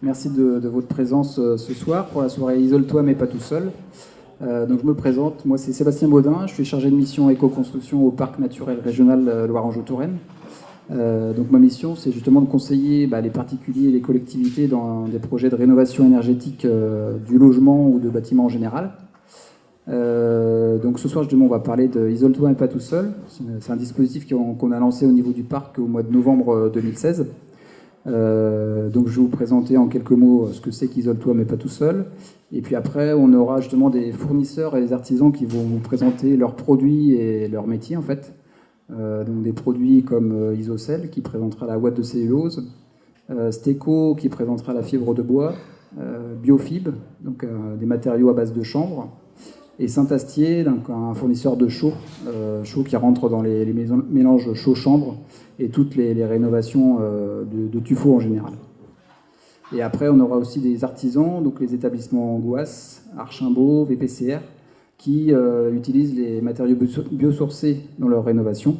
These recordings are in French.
Merci de votre présence ce soir pour la soirée Isole-toi mais pas tout seul. Donc je me présente, moi c'est Sébastien Baudin, je suis chargé de mission éco-construction au Parc naturel régional Loire-Anjou-Touraine. Donc ma mission c'est justement de conseiller les particuliers et les collectivités dans des projets de rénovation énergétique du logement ou de bâtiments en général. Donc ce soir justement on va parler de Isole-toi mais pas tout seul. C'est un dispositif qu'on a lancé au niveau du parc au mois de novembre 2016. Donc je vais vous présenter en quelques mots ce que c'est qu'Isole-toi mais pas tout seul. Et puis après, on aura justement des fournisseurs et des artisans qui vont vous présenter leurs produits et leurs métiers en fait. Donc des produits comme Isocell qui présentera la ouate de cellulose, Steco qui présentera la fibre de bois, Biofib, donc des matériaux à base de chanvre, et Saint-Astier, donc un fournisseur de chaux qui rentre dans les mélanges chaux-chanvre et toutes les rénovations de tuffeau en général. Et après, on aura aussi des artisans, donc les établissements Gouas, Archimbaud, VPCR, qui utilisent les matériaux biosourcés dans leur rénovation,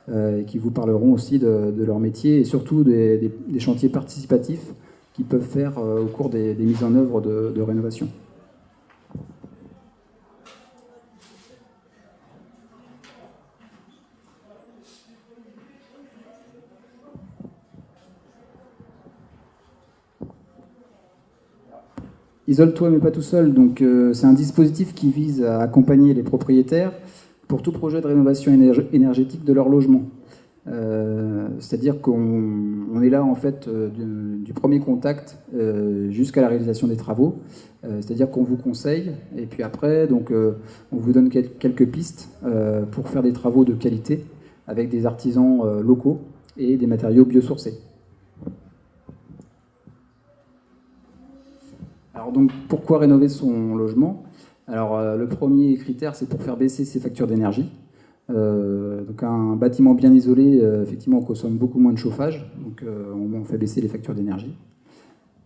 et qui vous parleront aussi de leur métier et surtout des chantiers participatifs qu'ils peuvent faire au cours des mises en œuvre de rénovation. Isole-toi mais pas tout seul, donc c'est un dispositif qui vise à accompagner les propriétaires pour tout projet de rénovation énergétique de leur logement. C'est-à-dire qu'on est là en fait du premier contact jusqu'à la réalisation des travaux. C'est-à-dire qu'on vous conseille et puis après donc on vous donne quelques pistes pour faire des travaux de qualité avec des artisans locaux et des matériaux biosourcés. Alors donc, pourquoi rénover son logement? Alors le premier critère, c'est pour faire baisser ses factures d'énergie. Donc un bâtiment bien isolé, effectivement, on consomme beaucoup moins de chauffage, donc on fait baisser les factures d'énergie.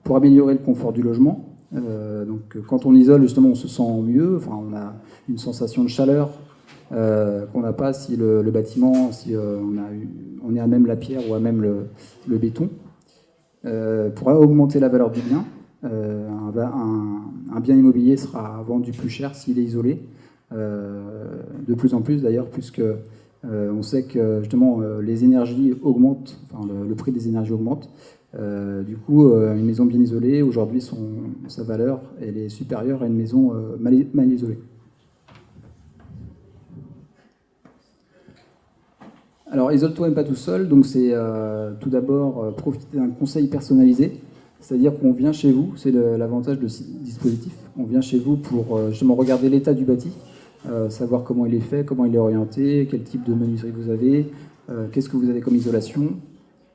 Pour améliorer le confort du logement, donc quand on isole, justement, on se sent mieux. Enfin, on a une sensation de chaleur qu'on n'a pas si le bâtiment, si on est à même la pierre ou à même le béton. Pour augmenter la valeur du bien. Un bien immobilier sera vendu plus cher s'il est isolé, de plus en plus d'ailleurs, puisque on sait que justement les énergies augmentent, enfin, le prix des énergies augmente. Du coup, une maison bien isolée, aujourd'hui, sa valeur elle est supérieure à une maison mal isolée. Alors, isole-toi mais pas tout seul, donc c'est tout d'abord profiter d'un conseil personnalisé. C'est-à-dire qu'on vient chez vous, c'est l'avantage de ce dispositif, on vient chez vous pour justement regarder l'état du bâti, savoir comment il est fait, comment il est orienté, quel type de menuiserie vous avez, qu'est-ce que vous avez comme isolation.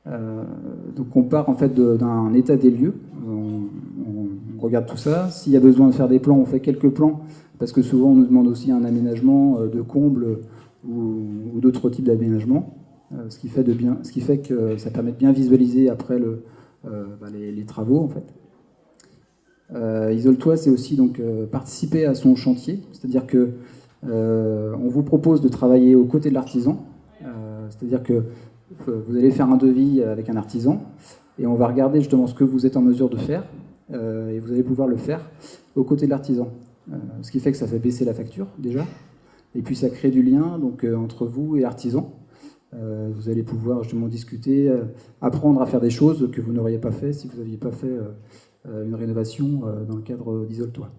Donc on part en fait d'un état des lieux, on regarde tout ça. S'il y a besoin de faire des plans, on fait quelques plans, parce que souvent on nous demande aussi un aménagement de combles ou d'autres types d'aménagements, ce qui fait que ça permet de bien visualiser après les travaux en fait. Isole-toi, c'est aussi donc participer à son chantier, c'est-à-dire que on vous propose de travailler aux côtés de l'artisan, c'est-à-dire que vous allez faire un devis avec un artisan et on va regarder justement ce que vous êtes en mesure de faire et vous allez pouvoir le faire aux côtés de l'artisan, ce qui fait que ça fait baisser la facture déjà et puis ça crée du lien donc entre vous et l'artisan. Vous allez pouvoir justement discuter, apprendre à faire des choses que vous n'auriez pas fait si vous n'aviez pas fait une rénovation dans le cadre d'Isole-toi.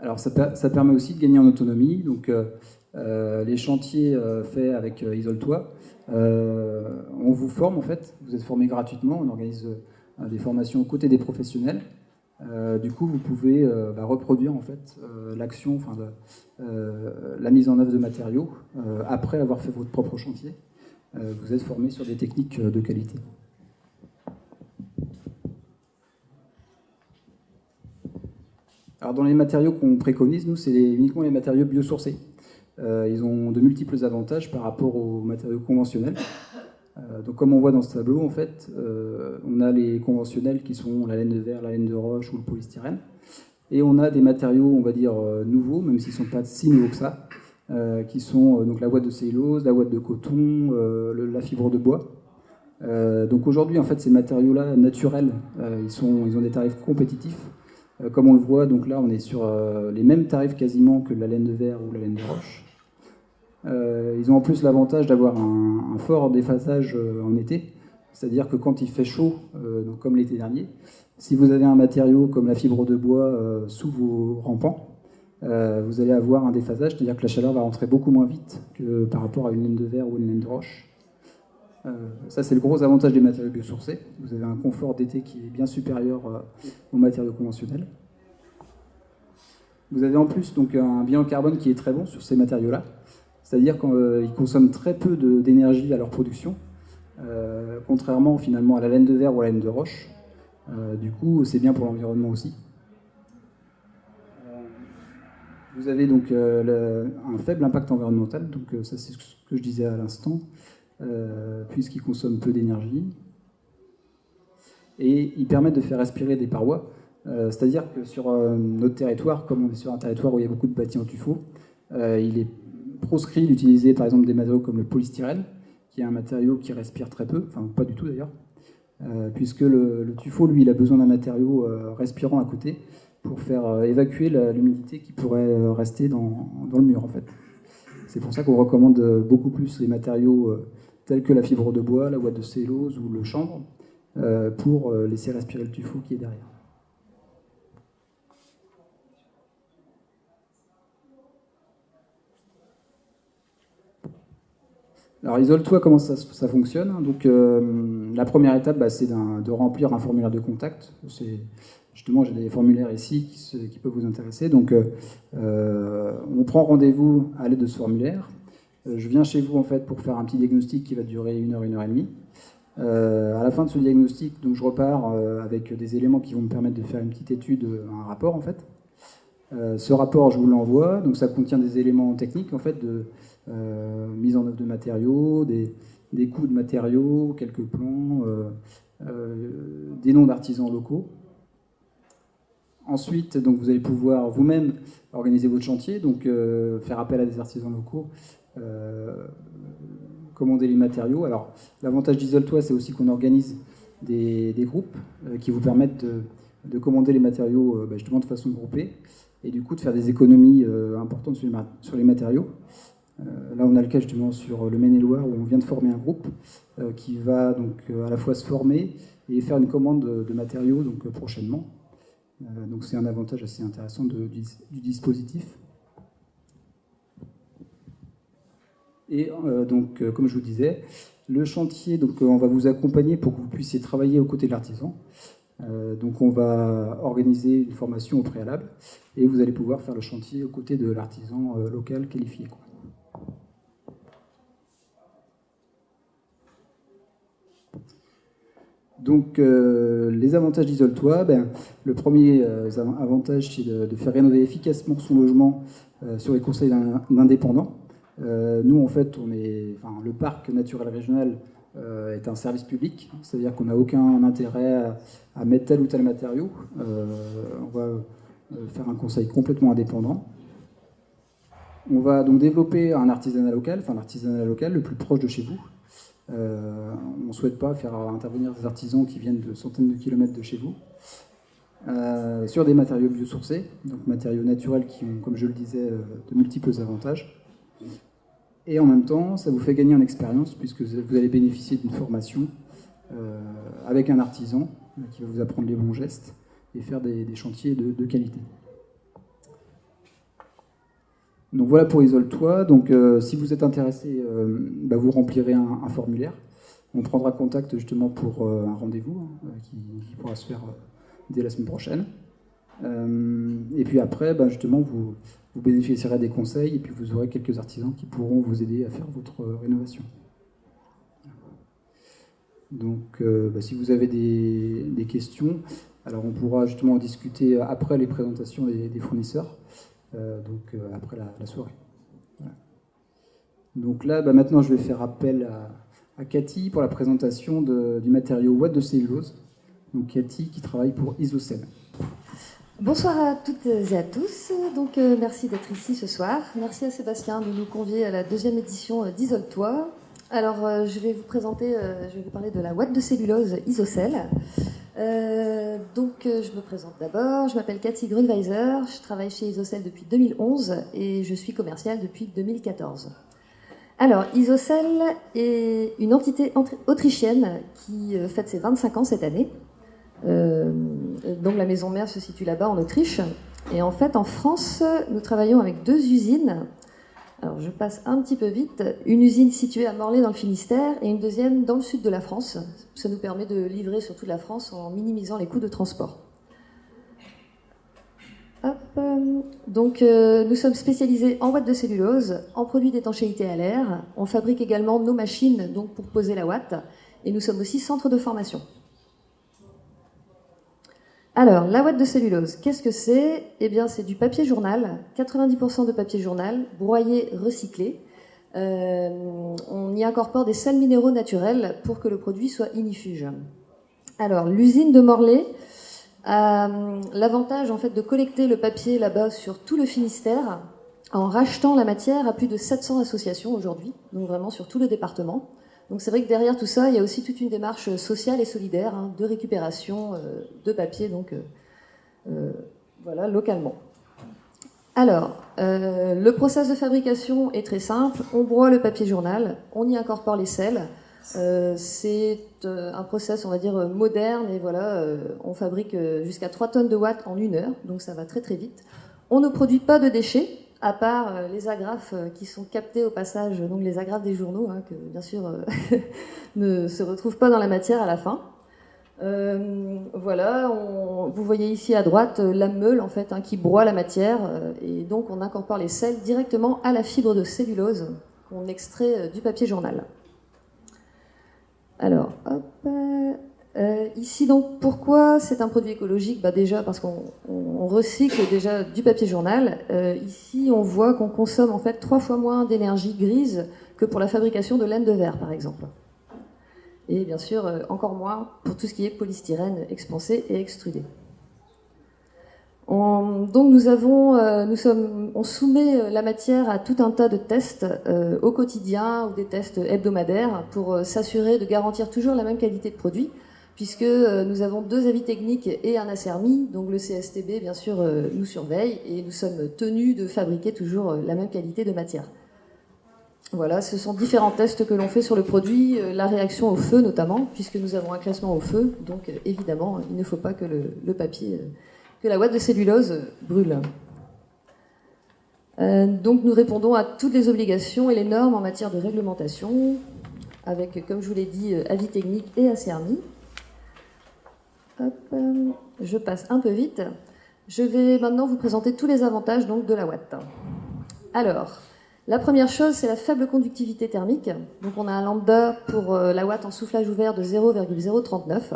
Alors ça permet aussi de gagner en autonomie. Donc les chantiers faits avec Isole-toi, on vous forme en fait, vous êtes formé gratuitement, on organise des formations aux côtés des professionnels. Du coup, vous pouvez reproduire en fait l'action, la mise en œuvre de matériaux après avoir fait votre propre chantier. Vous êtes formé sur des techniques de qualité. Alors, dans les matériaux qu'on préconise, nous, c'est uniquement les matériaux biosourcés. Ils ont de multiples avantages par rapport aux matériaux conventionnels. Donc comme on voit dans ce tableau, en fait, on a les conventionnels qui sont la laine de verre, la laine de roche ou le polystyrène. Et on a des matériaux, on va dire, nouveaux, même s'ils ne sont pas si nouveaux que ça, qui sont donc la ouate de cellulose, la ouate de coton, la fibre de bois. Donc aujourd'hui, en fait, ces matériaux-là naturels, ils ont des tarifs compétitifs. Comme on le voit, donc là, on est sur les mêmes tarifs quasiment que la laine de verre ou la laine de roche. Ils ont en plus l'avantage d'avoir un fort déphasage en été, c'est-à-dire que quand il fait chaud, donc comme l'été dernier, si vous avez un matériau comme la fibre de bois sous vos rampants, vous allez avoir un déphasage, c'est-à-dire que la chaleur va rentrer beaucoup moins vite que par rapport à une laine de verre ou une laine de roche. Ça, c'est le gros avantage des matériaux biosourcés. Vous avez un confort d'été qui est bien supérieur aux matériaux conventionnels. Vous avez en plus donc, un bilan carbone qui est très bon sur ces matériaux-là. C'est-à-dire qu'ils consomment très peu d'énergie à leur production, contrairement finalement à la laine de verre ou à la laine de roche. Du coup, c'est bien pour l'environnement aussi. Vous avez donc un faible impact environnemental, donc ça c'est ce que je disais à l'instant, puisqu'ils consomment peu d'énergie. Et ils permettent de faire respirer des parois. C'est-à-dire que sur notre territoire, comme on est sur un territoire où il y a beaucoup de bâtis en tuffeau, il est proscrit d'utiliser par exemple des matériaux comme le polystyrène, qui est un matériau qui respire très peu, enfin pas du tout d'ailleurs, puisque le tuffeau, lui, il a besoin d'un matériau respirant à côté pour faire évacuer l'humidité qui pourrait rester dans le mur en fait. C'est pour ça qu'on recommande beaucoup plus les matériaux tels que la fibre de bois, la ouate de cellulose ou le chanvre pour laisser respirer le tuffeau qui est derrière. Alors, isole-toi, comment ça fonctionne. Donc, la première étape, c'est de remplir un formulaire de contact. Justement, j'ai des formulaires ici qui peuvent vous intéresser. Donc, on prend rendez-vous à l'aide de ce formulaire. Je viens chez vous, en fait, pour faire un petit diagnostic qui va durer 1 heure, 1 heure et demie. À la fin de ce diagnostic, donc, je repars avec des éléments qui vont me permettre de faire une petite étude, un rapport, en fait. Ce rapport, je vous l'envoie. Donc, ça contient des éléments techniques, en fait, de mise en œuvre de matériaux, des coûts de matériaux, quelques plans, des noms d'artisans locaux. Ensuite, donc, vous allez pouvoir vous-même organiser votre chantier, donc faire appel à des artisans locaux, commander les matériaux. Alors, l'avantage d'Isole-toi, c'est aussi qu'on organise des groupes qui vous permettent de commander les matériaux justement de façon groupée et du coup de faire des économies importantes sur les matériaux. Là, on a le cas justement sur le Maine-et-Loire où on vient de former un groupe qui va donc à la fois se former et faire une commande de matériaux donc, prochainement. Donc c'est un avantage assez intéressant du dispositif. Et donc, comme je vous disais, le chantier, donc, on va vous accompagner pour que vous puissiez travailler aux côtés de l'artisan. Donc on va organiser une formation au préalable et vous allez pouvoir faire le chantier aux côtés de l'artisan local qualifié. Donc, les avantages d'Isole-toi, le premier avantage, c'est de faire rénover efficacement son logement sur les conseils d'indépendants. Nous, en fait, le parc naturel régional est un service public, c'est-à-dire qu'on n'a aucun intérêt à mettre tel ou tel matériau. On va faire un conseil complètement indépendant. On va donc développer l'artisanat local le plus proche de chez vous. On ne souhaite pas faire intervenir des artisans qui viennent de centaines de kilomètres de chez vous, sur des matériaux biosourcés, donc matériaux naturels qui ont, comme je le disais, de multiples avantages. Et en même temps, ça vous fait gagner en expérience puisque vous allez bénéficier d'une formation avec un artisan qui va vous apprendre les bons gestes et faire des chantiers de qualité. Donc voilà pour Isole-toi. Donc si vous êtes intéressé, vous remplirez un formulaire. On prendra contact justement pour un rendez-vous qui pourra se faire dès la semaine prochaine. Et puis après, justement, vous bénéficierez des conseils et puis vous aurez quelques artisans qui pourront vous aider à faire votre rénovation. Donc si vous avez des questions, alors on pourra justement en discuter après les présentations des fournisseurs. Après la soirée. Voilà. Donc là, maintenant, je vais faire appel à Cathy pour la présentation du matériau ouate de cellulose. Donc Cathy qui travaille pour Isocell. Bonsoir à toutes et à tous. Donc merci d'être ici ce soir. Merci à Sébastien de nous convier à la 2e édition d'Isole-toi. je vais vous présenter, je vais vous parler de la ouate de cellulose Isocell. Je me présente d'abord. Je m'appelle Cathy Grunweiser. Je travaille chez Isocell depuis 2011 et je suis commerciale depuis 2014. Alors, Isocell est une entité autrichienne qui fête ses 25 ans cette année. Donc la maison mère se situe là-bas en Autriche. Et en fait, en France, nous travaillons avec 2 usines. Alors, je passe un petit peu vite. Une usine située à Morlaix dans le Finistère et une deuxième dans le sud de la France. Ça nous permet de livrer sur toute la France en minimisant les coûts de transport. Nous sommes spécialisés en ouate de cellulose, en produits d'étanchéité à l'air. On fabrique également nos machines donc pour poser la ouate. Et nous sommes aussi centre de formation. Alors, la ouate de cellulose, qu'est-ce que c'est ? Eh bien, c'est du papier journal, 90% de papier journal, broyé, recyclé. On y incorpore des sels minéraux naturels pour que le produit soit ignifuge. Alors, l'usine de Morlaix a l'avantage en fait de collecter le papier là-bas sur tout le Finistère en rachetant la matière à plus de 700 associations aujourd'hui, donc vraiment sur tout le département. Donc c'est vrai que derrière tout ça, il y a aussi toute une démarche sociale et solidaire de récupération de papier, localement. Alors, le process de fabrication est très simple. On broie le papier journal, on y incorpore les sels. C'est un process, on va dire, moderne et on fabrique jusqu'à 3 tonnes de ouate en 1 heure, donc ça va très très vite. On ne produit pas de déchets, à part les agrafes qui sont captées au passage, donc les agrafes des journaux, que bien sûr ne se retrouvent pas dans la matière à la fin. Vous voyez ici à droite la meule en fait qui broie la matière et donc on incorpore les sels directement à la fibre de cellulose qu'on extrait du papier journal. Alors, ici donc pourquoi c'est un produit écologique ? Déjà parce qu'on recycle déjà du papier journal. Ici on voit qu'on consomme en fait 3 fois moins d'énergie grise que pour la fabrication de laine de verre par exemple. Et bien sûr encore moins pour tout ce qui est polystyrène expansé et extrudé. On soumet la matière à tout un tas de tests au quotidien ou des tests hebdomadaires pour s'assurer de garantir toujours la même qualité de produit, puisque nous avons 2 avis techniques et un ACERMI, donc le CSTB bien sûr nous surveille et nous sommes tenus de fabriquer toujours la même qualité de matière. Voilà, ce sont différents tests que l'on fait sur le produit, la réaction au feu notamment, puisque nous avons un classement au feu, donc évidemment il ne faut pas que le papier, que la ouate de cellulose brûle. Donc nous répondons à toutes les obligations et les normes en matière de réglementation, avec, comme je vous l'ai dit, avis technique et ACERMI. Je passe un peu vite. Je vais maintenant vous présenter tous les avantages donc, de la ouate. Alors, la première chose, c'est la faible conductivité thermique. Donc on a un lambda pour la ouate en soufflage ouvert de 0,039.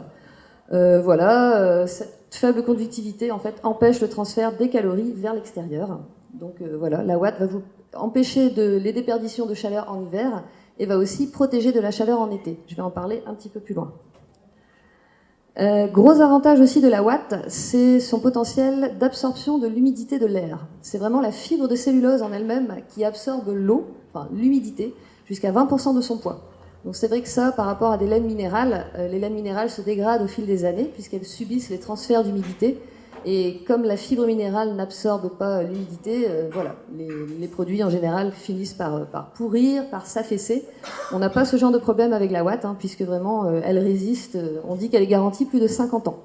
Cette faible conductivité en fait empêche le transfert des calories vers l'extérieur. Donc la ouate va vous empêcher les déperditions de chaleur en hiver et va aussi protéger de la chaleur en été. Je vais en parler un petit peu plus loin. Gros avantage aussi de la ouate, c'est son potentiel d'absorption de l'humidité de l'air. C'est vraiment la fibre de cellulose en elle-même qui absorbe l'eau, enfin l'humidité, jusqu'à 20% de son poids. Donc c'est vrai que ça, par rapport à des laines minérales, les laines minérales se dégradent au fil des années puisqu'elles subissent les transferts d'humidité. Et comme la fibre minérale n'absorbe pas l'humidité, les produits en général finissent par pourrir, par s'affaisser. On n'a pas ce genre de problème avec la ouate, puisque vraiment elle résiste, on dit qu'elle est garantie plus de 50 ans.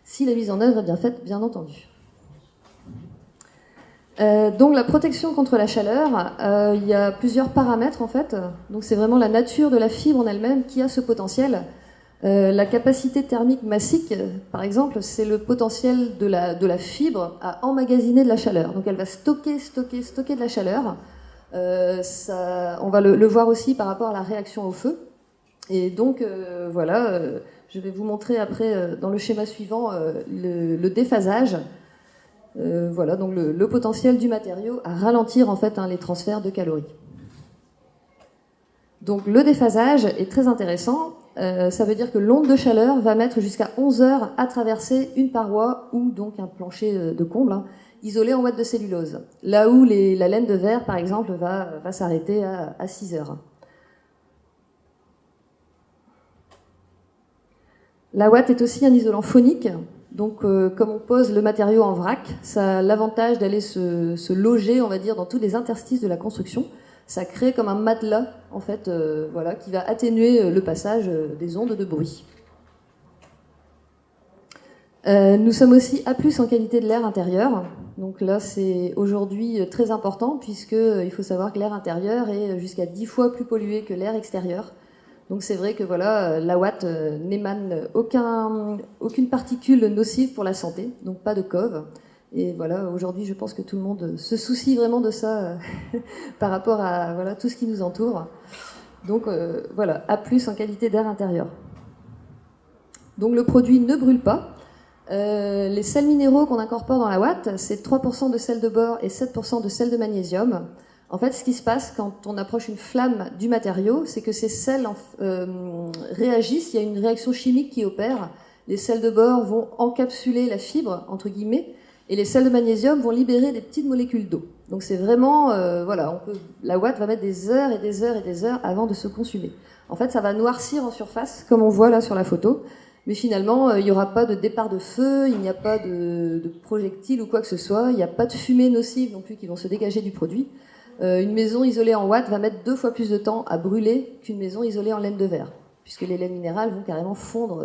Si la mise en œuvre est bien faite, bien entendu. Donc la protection contre la chaleur, il y a plusieurs paramètres en fait. Donc c'est vraiment la nature de la fibre en elle-même qui a ce potentiel. La capacité thermique massique, par exemple, c'est le potentiel de la fibre à emmagasiner de la chaleur. Donc elle va stocker de la chaleur. On va le voir aussi par rapport à la réaction au feu. Et donc je vais vous montrer après dans le schéma suivant le déphasage. Donc le potentiel du matériau à ralentir en fait les transferts de calories. Donc le déphasage est très intéressant. Ça veut dire que l'onde de chaleur va mettre jusqu'à 11 heures à traverser une paroi ou donc un plancher de comble isolé en ouate de cellulose. Là où la laine de verre, par exemple, va s'arrêter à 6 heures. La ouate est aussi un isolant phonique. Donc, comme on pose le matériau en vrac, ça a l'avantage d'aller se loger, on va dire, dans tous les interstices de la construction. Ça crée comme un matelas, en fait, voilà, qui va atténuer le passage des ondes de bruit. Nous sommes aussi A+ en qualité de l'air intérieur. Donc là, c'est aujourd'hui très important, puisqu'il faut savoir que l'air intérieur est jusqu'à 10 fois plus pollué que l'air extérieur. Donc c'est vrai que voilà, la ouate n'émane aucune particule nocive pour la santé, donc pas de cove. Et voilà, aujourd'hui, je pense que tout le monde se soucie vraiment de ça par rapport à voilà, tout ce qui nous entoure. Donc voilà, A+ en qualité d'air intérieur. Donc le produit ne brûle pas. Les sels minéraux qu'on incorpore dans la ouate, c'est 3% de sel de bore et 7% de sel de magnésium. En fait, ce qui se passe quand on approche une flamme du matériau, c'est que ces sels réagissent, il y a une réaction chimique qui opère. Les sels de bore vont encapsuler la fibre, entre guillemets, et les sels de magnésium vont libérer des petites molécules d'eau. Donc c'est vraiment, voilà, la ouate va mettre des heures et des heures et des heures avant de se consumer. En fait, ça va noircir en surface, comme on voit là sur la photo. Mais finalement, il n'y aura pas de départ de feu, il n'y a pas de projectile ou quoi que ce soit, il n'y a pas de fumée nocive non plus qui vont se dégager du produit. Une maison isolée en ouate va mettre 2 fois plus de temps à brûler qu'une maison isolée en laine de verre, puisque les laines minérales vont carrément fondre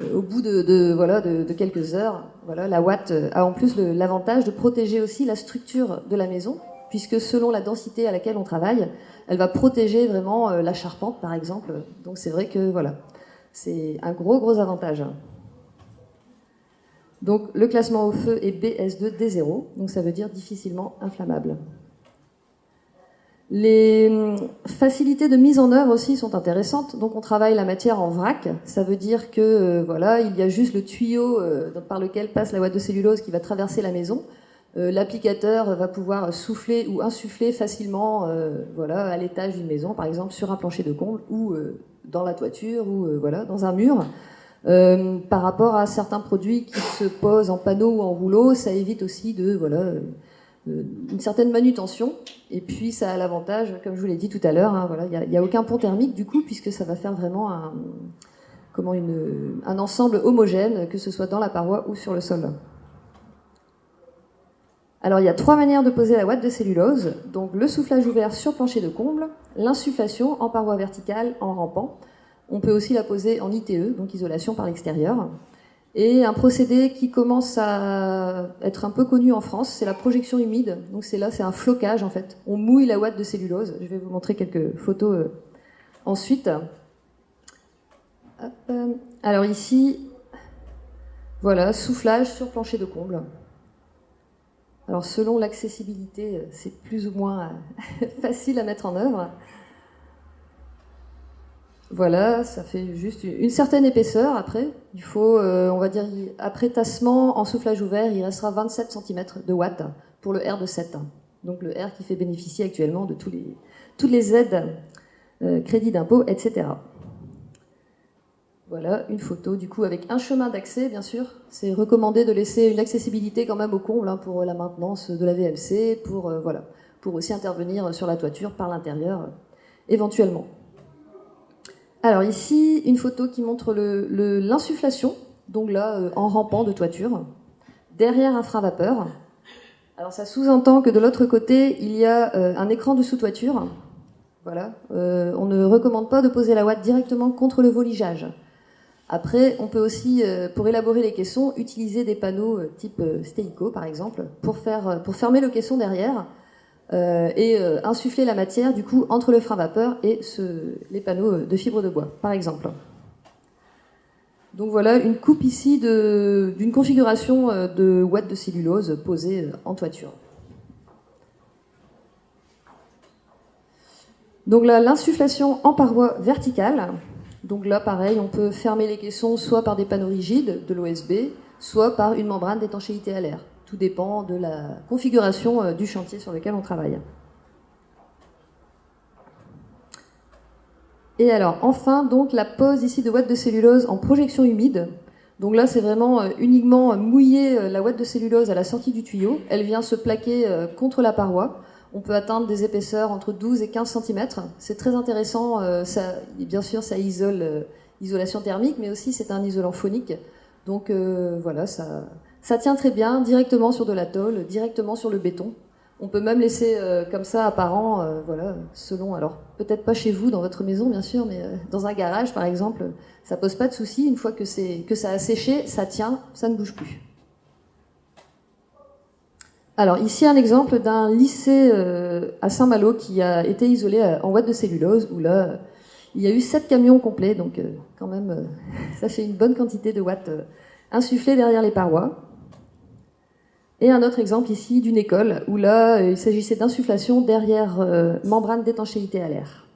au bout de quelques heures. Voilà, la ouate a en plus l'avantage de protéger aussi la structure de la maison, puisque selon la densité à laquelle on travaille, elle va protéger vraiment la charpente, par exemple. Donc c'est vrai que voilà. C'est un gros avantage. Donc le classement au feu est BS2D0, donc ça veut dire difficilement inflammable. Les facilités de mise en œuvre aussi sont intéressantes. Donc on travaille la matière en vrac, ça veut dire que voilà, il y a juste le tuyau par lequel passe la ouate de cellulose qui va traverser la maison. L'applicateur va pouvoir souffler ou insuffler facilement voilà, à l'étage d'une maison, par exemple sur un plancher de comble ou dans la toiture ou voilà, dans un mur. Par rapport à certains produits qui se posent en panneau ou en rouleau, ça évite aussi une certaine manutention. Et puis ça a l'avantage, comme je vous l'ai dit tout à l'heure, hein, voilà, il n'y a aucun pont thermique du coup, puisque ça va faire vraiment un ensemble homogène, que ce soit dans la paroi ou sur le sol. Alors il y a 3 manières de poser la ouate de cellulose. Donc le soufflage ouvert sur plancher de comble, l'insufflation en paroi verticale en rampant. On peut aussi la poser en ITE, donc isolation par l'extérieur. Et un procédé qui commence à être un peu connu en France, c'est la projection humide. Donc c'est un flocage en fait. On mouille la ouate de cellulose. Je vais vous montrer quelques photos ensuite. Hop. Alors ici, voilà, soufflage sur plancher de comble. Alors selon l'accessibilité, c'est plus ou moins facile à mettre en œuvre. Voilà, ça fait juste une certaine épaisseur après. Il faut, on va dire, après tassement, en soufflage ouvert, il restera 27 cm de watts pour le R de 7. Donc le R qui fait bénéficier actuellement de toutes les aides, crédits d'impôt, etc. Voilà, une photo du coup avec un chemin d'accès, bien sûr. C'est recommandé de laisser une accessibilité quand même au comble hein, pour la maintenance de la VMC, pour aussi intervenir sur la toiture par l'intérieur, éventuellement. Alors ici, une photo qui montre l'insufflation, donc là, en rampant de toiture, derrière un frein vapeur. Alors ça sous-entend que de l'autre côté, il y a un écran de sous-toiture. Voilà, on ne recommande pas de poser la ouate directement contre le voligeage. Après, on peut aussi, pour élaborer les caissons, utiliser des panneaux type Steico, par exemple, pour fermer le caisson derrière et insuffler la matière, du coup, entre le frein vapeur et les panneaux de fibre de bois, par exemple. Donc voilà, une coupe ici d'une configuration de ouate de cellulose posée en toiture. Donc là, l'insufflation en paroi verticale. Donc là, pareil, on peut fermer les caissons soit par des panneaux rigides de l'OSB, soit par une membrane d'étanchéité à l'air. Tout dépend de la configuration du chantier sur lequel on travaille. Et alors, enfin, donc la pose ici de ouate de cellulose en projection humide. Donc là, c'est vraiment uniquement mouiller la ouate de cellulose à la sortie du tuyau. Elle vient se plaquer contre la paroi. On peut atteindre des épaisseurs entre 12 et 15 cm. C'est très intéressant. Bien sûr, ça isole isolation thermique, mais aussi c'est un isolant phonique. Donc voilà, ça tient très bien directement sur de la tôle, directement sur le béton. On peut même laisser comme ça apparent, voilà, selon, alors peut-être pas chez vous, dans votre maison bien sûr, mais dans un garage par exemple, ça pose pas de souci. Une fois que ça a séché, ça tient, ça ne bouge plus. Alors ici un exemple d'un lycée à Saint-Malo qui a été isolé en ouate de cellulose, où là il y a eu 7 camions complets, donc quand même ça fait une bonne quantité de watts insufflés derrière les parois. Et un autre exemple ici d'une école, où là, il s'agissait d'insufflation derrière membrane d'étanchéité à l'air.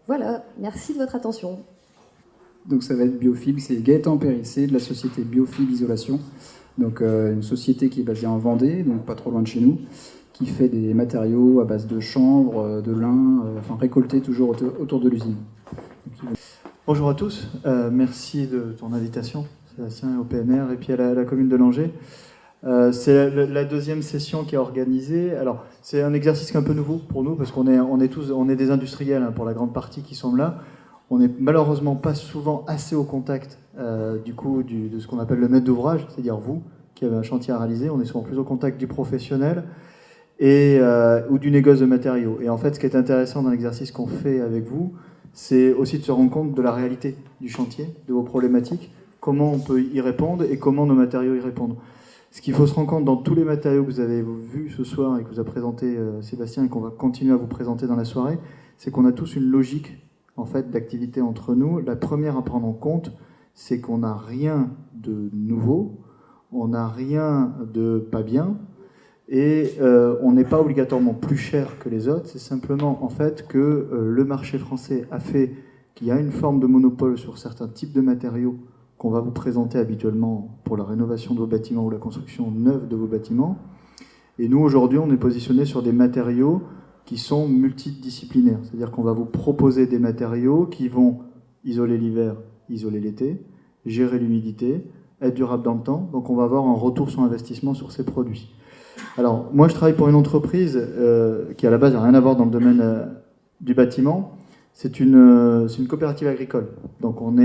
Voilà, merci de votre attention. Donc ça va être Biofib, c'est Gaëtan Périssé de la société Biofib Isolation. Donc une société qui est basée en Vendée, donc pas trop loin de chez nous, qui fait des matériaux à base de chanvre, de lin, enfin récoltés toujours autour de l'usine. Bonjour à tous, merci de ton invitation. Sébastien au PNR et puis à la commune de Langeais. C'est la deuxième session qui est organisée. Alors, c'est un exercice qui est un peu nouveau pour nous parce qu'on est des industriels pour la grande partie qui sont là. On n'est malheureusement pas souvent assez au contact de ce qu'on appelle le maître d'ouvrage, c'est-à-dire vous qui avez un chantier à réaliser. On est souvent plus au contact du professionnel ou du négoce de matériaux. Et en fait, ce qui est intéressant dans l'exercice qu'on fait avec vous, c'est aussi de se rendre compte de la réalité du chantier, de vos problématiques, comment on peut y répondre et comment nos matériaux y répondent. Ce qu'il faut se rendre compte dans tous les matériaux que vous avez vus ce soir et que vous a présenté Sébastien et qu'on va continuer à vous présenter dans la soirée, c'est qu'on a tous une logique en fait, d'activité entre nous. La première à prendre en compte, c'est qu'on n'a rien de nouveau, on n'a rien de pas bien, et on n'est pas obligatoirement plus cher que les autres. C'est simplement en fait que le marché français a fait qu'il y a une forme de monopole sur certains types de matériaux qu'on va vous présenter habituellement pour la rénovation de vos bâtiments ou la construction neuve de vos bâtiments. Et nous, aujourd'hui, on est positionné sur des matériaux qui sont multidisciplinaires. C'est-à-dire qu'on va vous proposer des matériaux qui vont isoler l'hiver, isoler l'été, gérer l'humidité, être durable dans le temps. Donc on va avoir un retour sur investissement sur ces produits. Alors, moi, je travaille pour une entreprise qui, à la base, n'a rien à voir dans le domaine du bâtiment. C'est une coopérative agricole. Donc on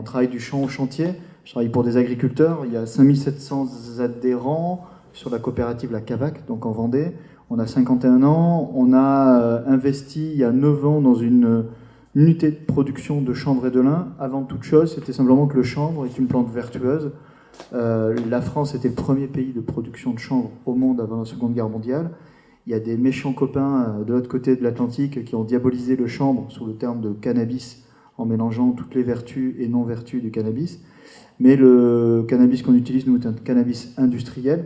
travaille du champ au chantier. Je travaille pour des agriculteurs. Il y a 5700 adhérents sur la coopérative La Cavac, donc en Vendée. On a 51 ans. On a investi il y a 9 ans dans une unité de production de chanvre et de lin. Avant toute chose, c'était simplement que le chanvre est une plante vertueuse. La France était le premier pays de production de chanvre au monde avant la Seconde Guerre mondiale. Il y a des méchants copains de l'autre côté de l'Atlantique qui ont diabolisé le chanvre sous le terme de cannabis en mélangeant toutes les vertus et non-vertus du cannabis. Mais le cannabis qu'on utilise, nous, est un cannabis industriel.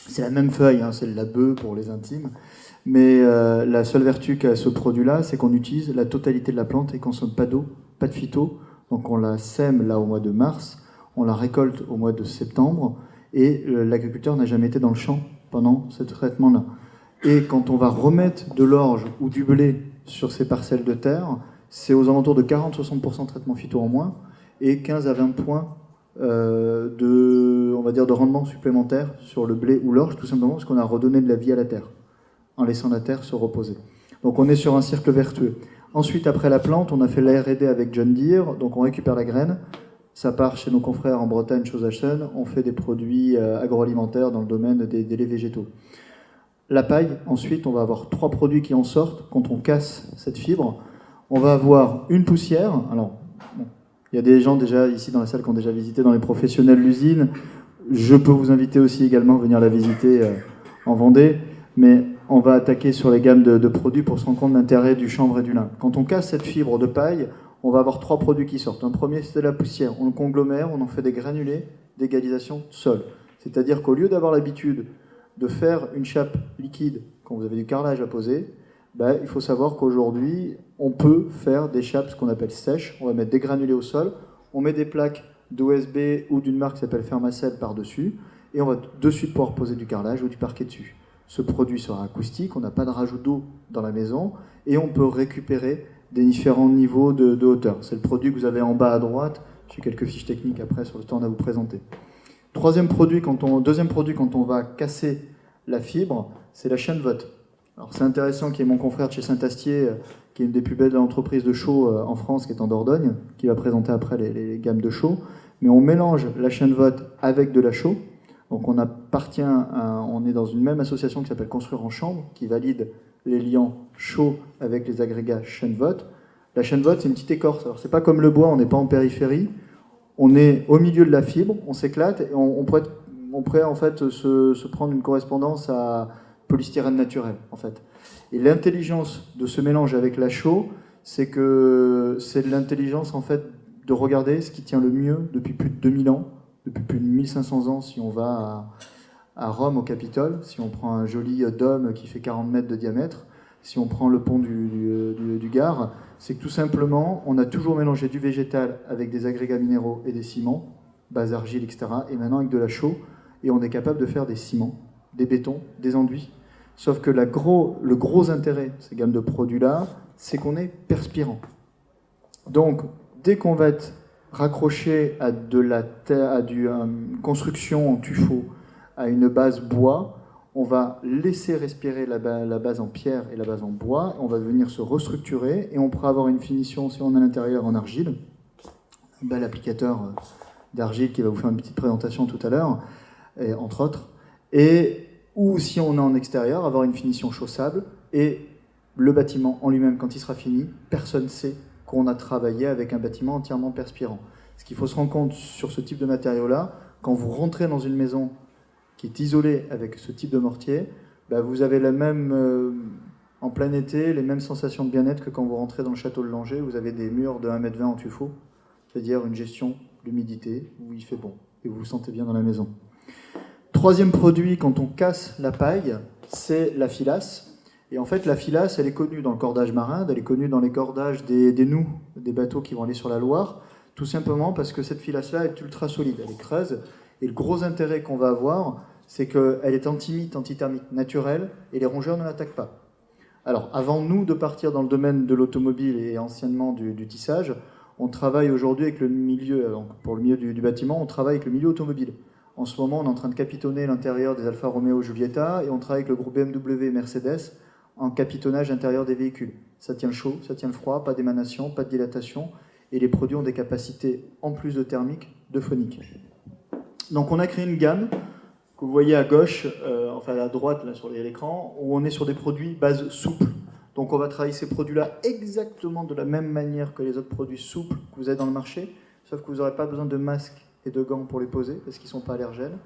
C'est la même feuille, c'est la bœuf pour les intimes. Mais la seule vertu qu'a ce produit-là, c'est qu'on utilise la totalité de la plante et qu'on ne consomme pas d'eau, pas de phyto. Donc on la sème là au mois de mars, on la récolte au mois de septembre, et l'agriculteur n'a jamais été dans le champ pendant ce traitement-là. Et quand on va remettre de l'orge ou du blé sur ces parcelles de terre, c'est aux alentours de 40-60% de traitement phyto en moins et 15 à 20 points de rendement supplémentaire sur le blé ou l'orge, tout simplement parce qu'on a redonné de la vie à la terre en laissant la terre se reposer. Donc on est sur un cercle vertueux. Ensuite, après la plante, on a fait la R&D avec John Deere, donc on récupère la graine, ça part chez nos confrères en Bretagne, Chauzachennes, on fait des produits agroalimentaires dans le domaine des laits végétaux. La paille, ensuite, on va avoir 3 produits qui en sortent quand on casse cette fibre. On va avoir une poussière. Alors, bon, il y a des gens déjà ici dans la salle qui ont déjà visité dans les professionnels l'usine. Je peux vous inviter aussi également à venir la visiter en Vendée. Mais on va attaquer sur les gammes de produits pour se rendre compte de l'intérêt du chanvre et du lin. Quand on casse cette fibre de paille, on va avoir 3 produits qui sortent. Un premier, c'est la poussière. On le conglomère, on en fait des granulés d'égalisation sol. C'est-à-dire qu'au lieu d'avoir l'habitude de faire une chape liquide quand vous avez du carrelage à poser, il faut savoir qu'aujourd'hui, on peut faire des chapes, ce qu'on appelle sèches. On va mettre des granulés au sol, on met des plaques d'OSB ou d'une marque qui s'appelle Fermacell par-dessus, et on va de suite pouvoir poser du carrelage ou du parquet dessus. Ce produit sera acoustique, on n'a pas de rajout d'eau dans la maison, et on peut récupérer des différents niveaux de hauteur. C'est le produit que vous avez en bas à droite. J'ai quelques fiches techniques après sur le stand à vous présenter. Deuxième produit, quand on va casser la fibre, c'est la chaîne vote. Alors c'est intéressant qu'il y ait mon confrère de chez Saint-Astier qui est une des plus belles entreprises de chaux en France, qui est en Dordogne, qui va présenter après les gammes de chaux. Mais on mélange la chènevotte avec de la chaux. Donc on est dans une même association qui s'appelle Construire en Chambre, qui valide les liants chaux avec les agrégats chènevotte. La chènevotte, c'est une petite écorce. Alors c'est pas comme le bois, on n'est pas en périphérie. On est au milieu de la fibre, on s'éclate, et on pourrait en fait se prendre une correspondance à polystyrène naturel, en fait. Et l'intelligence de ce mélange avec la chaux, c'est de l'intelligence, en fait, de regarder ce qui tient le mieux depuis plus de 2000 ans, depuis plus de 1500 ans si on va à Rome, au Capitole, si on prend un joli dôme qui fait 40 mètres de diamètre, si on prend le pont du Gard, c'est que tout simplement, on a toujours mélangé du végétal avec des agrégats minéraux et des ciments, base argile, etc., et maintenant avec de la chaux, et on est capable de faire des ciments, des bétons, des enduits. Sauf que le gros intérêt de ces gammes de produits-là, c'est qu'on est perspirant. Donc, dès qu'on va être raccroché à une construction en tuffeau, à une base bois, on va laisser respirer la base en pierre et la base en bois, on va venir se restructurer, et on pourra avoir une finition, si on est à l'intérieur, en argile. Un bel applicateur d'argile qui va vous faire une petite présentation tout à l'heure, entre autres. Ou si on est en extérieur, avoir une finition chaussable, et le bâtiment en lui-même, quand il sera fini, personne ne sait qu'on a travaillé avec un bâtiment entièrement perspirant. Ce qu'il faut se rendre compte sur ce type de matériau-là, quand vous rentrez dans une maison qui est isolée avec ce type de mortier, vous avez la même, en plein été, les mêmes sensations de bien-être que quand vous rentrez dans le château de Langeais, vous avez des murs de 1,20 m en tuffeau, c'est-à-dire une gestion de l'humidité, où il fait bon, et vous vous sentez bien dans la maison. Troisième produit, quand on casse la paille, c'est la filasse. Et en fait, la filasse, elle est connue dans le cordage marin, elle est connue dans les cordages des nous, des bateaux qui vont aller sur la Loire, tout simplement parce que cette filasse-là est ultra solide, elle est creuse, et le gros intérêt qu'on va avoir, c'est qu'elle est antimite, antithermique, naturelle, et les rongeurs ne l'attaquent pas. Alors, avant nous de partir dans le domaine de l'automobile et anciennement du tissage, on travaille aujourd'hui avec le milieu, donc pour le milieu du bâtiment, on travaille avec le milieu automobile. En ce moment, on est en train de capitonner l'intérieur des Alfa Romeo Giulietta et on travaille avec le groupe BMW et Mercedes en capitonnage intérieur des véhicules. Ça tient le chaud, ça tient le froid, pas d'émanation, pas de dilatation, et les produits ont des capacités, en plus de thermique, de phonique. Donc on a créé une gamme que vous voyez à gauche, enfin à droite là, sur l'écran, où on est sur des produits base souple. Donc on va travailler ces produits-là exactement de la même manière que les autres produits souples que vous avez dans le marché, sauf que vous n'aurez pas besoin de masque et de gants pour les poser, parce qu'ils ne sont pas allergènes.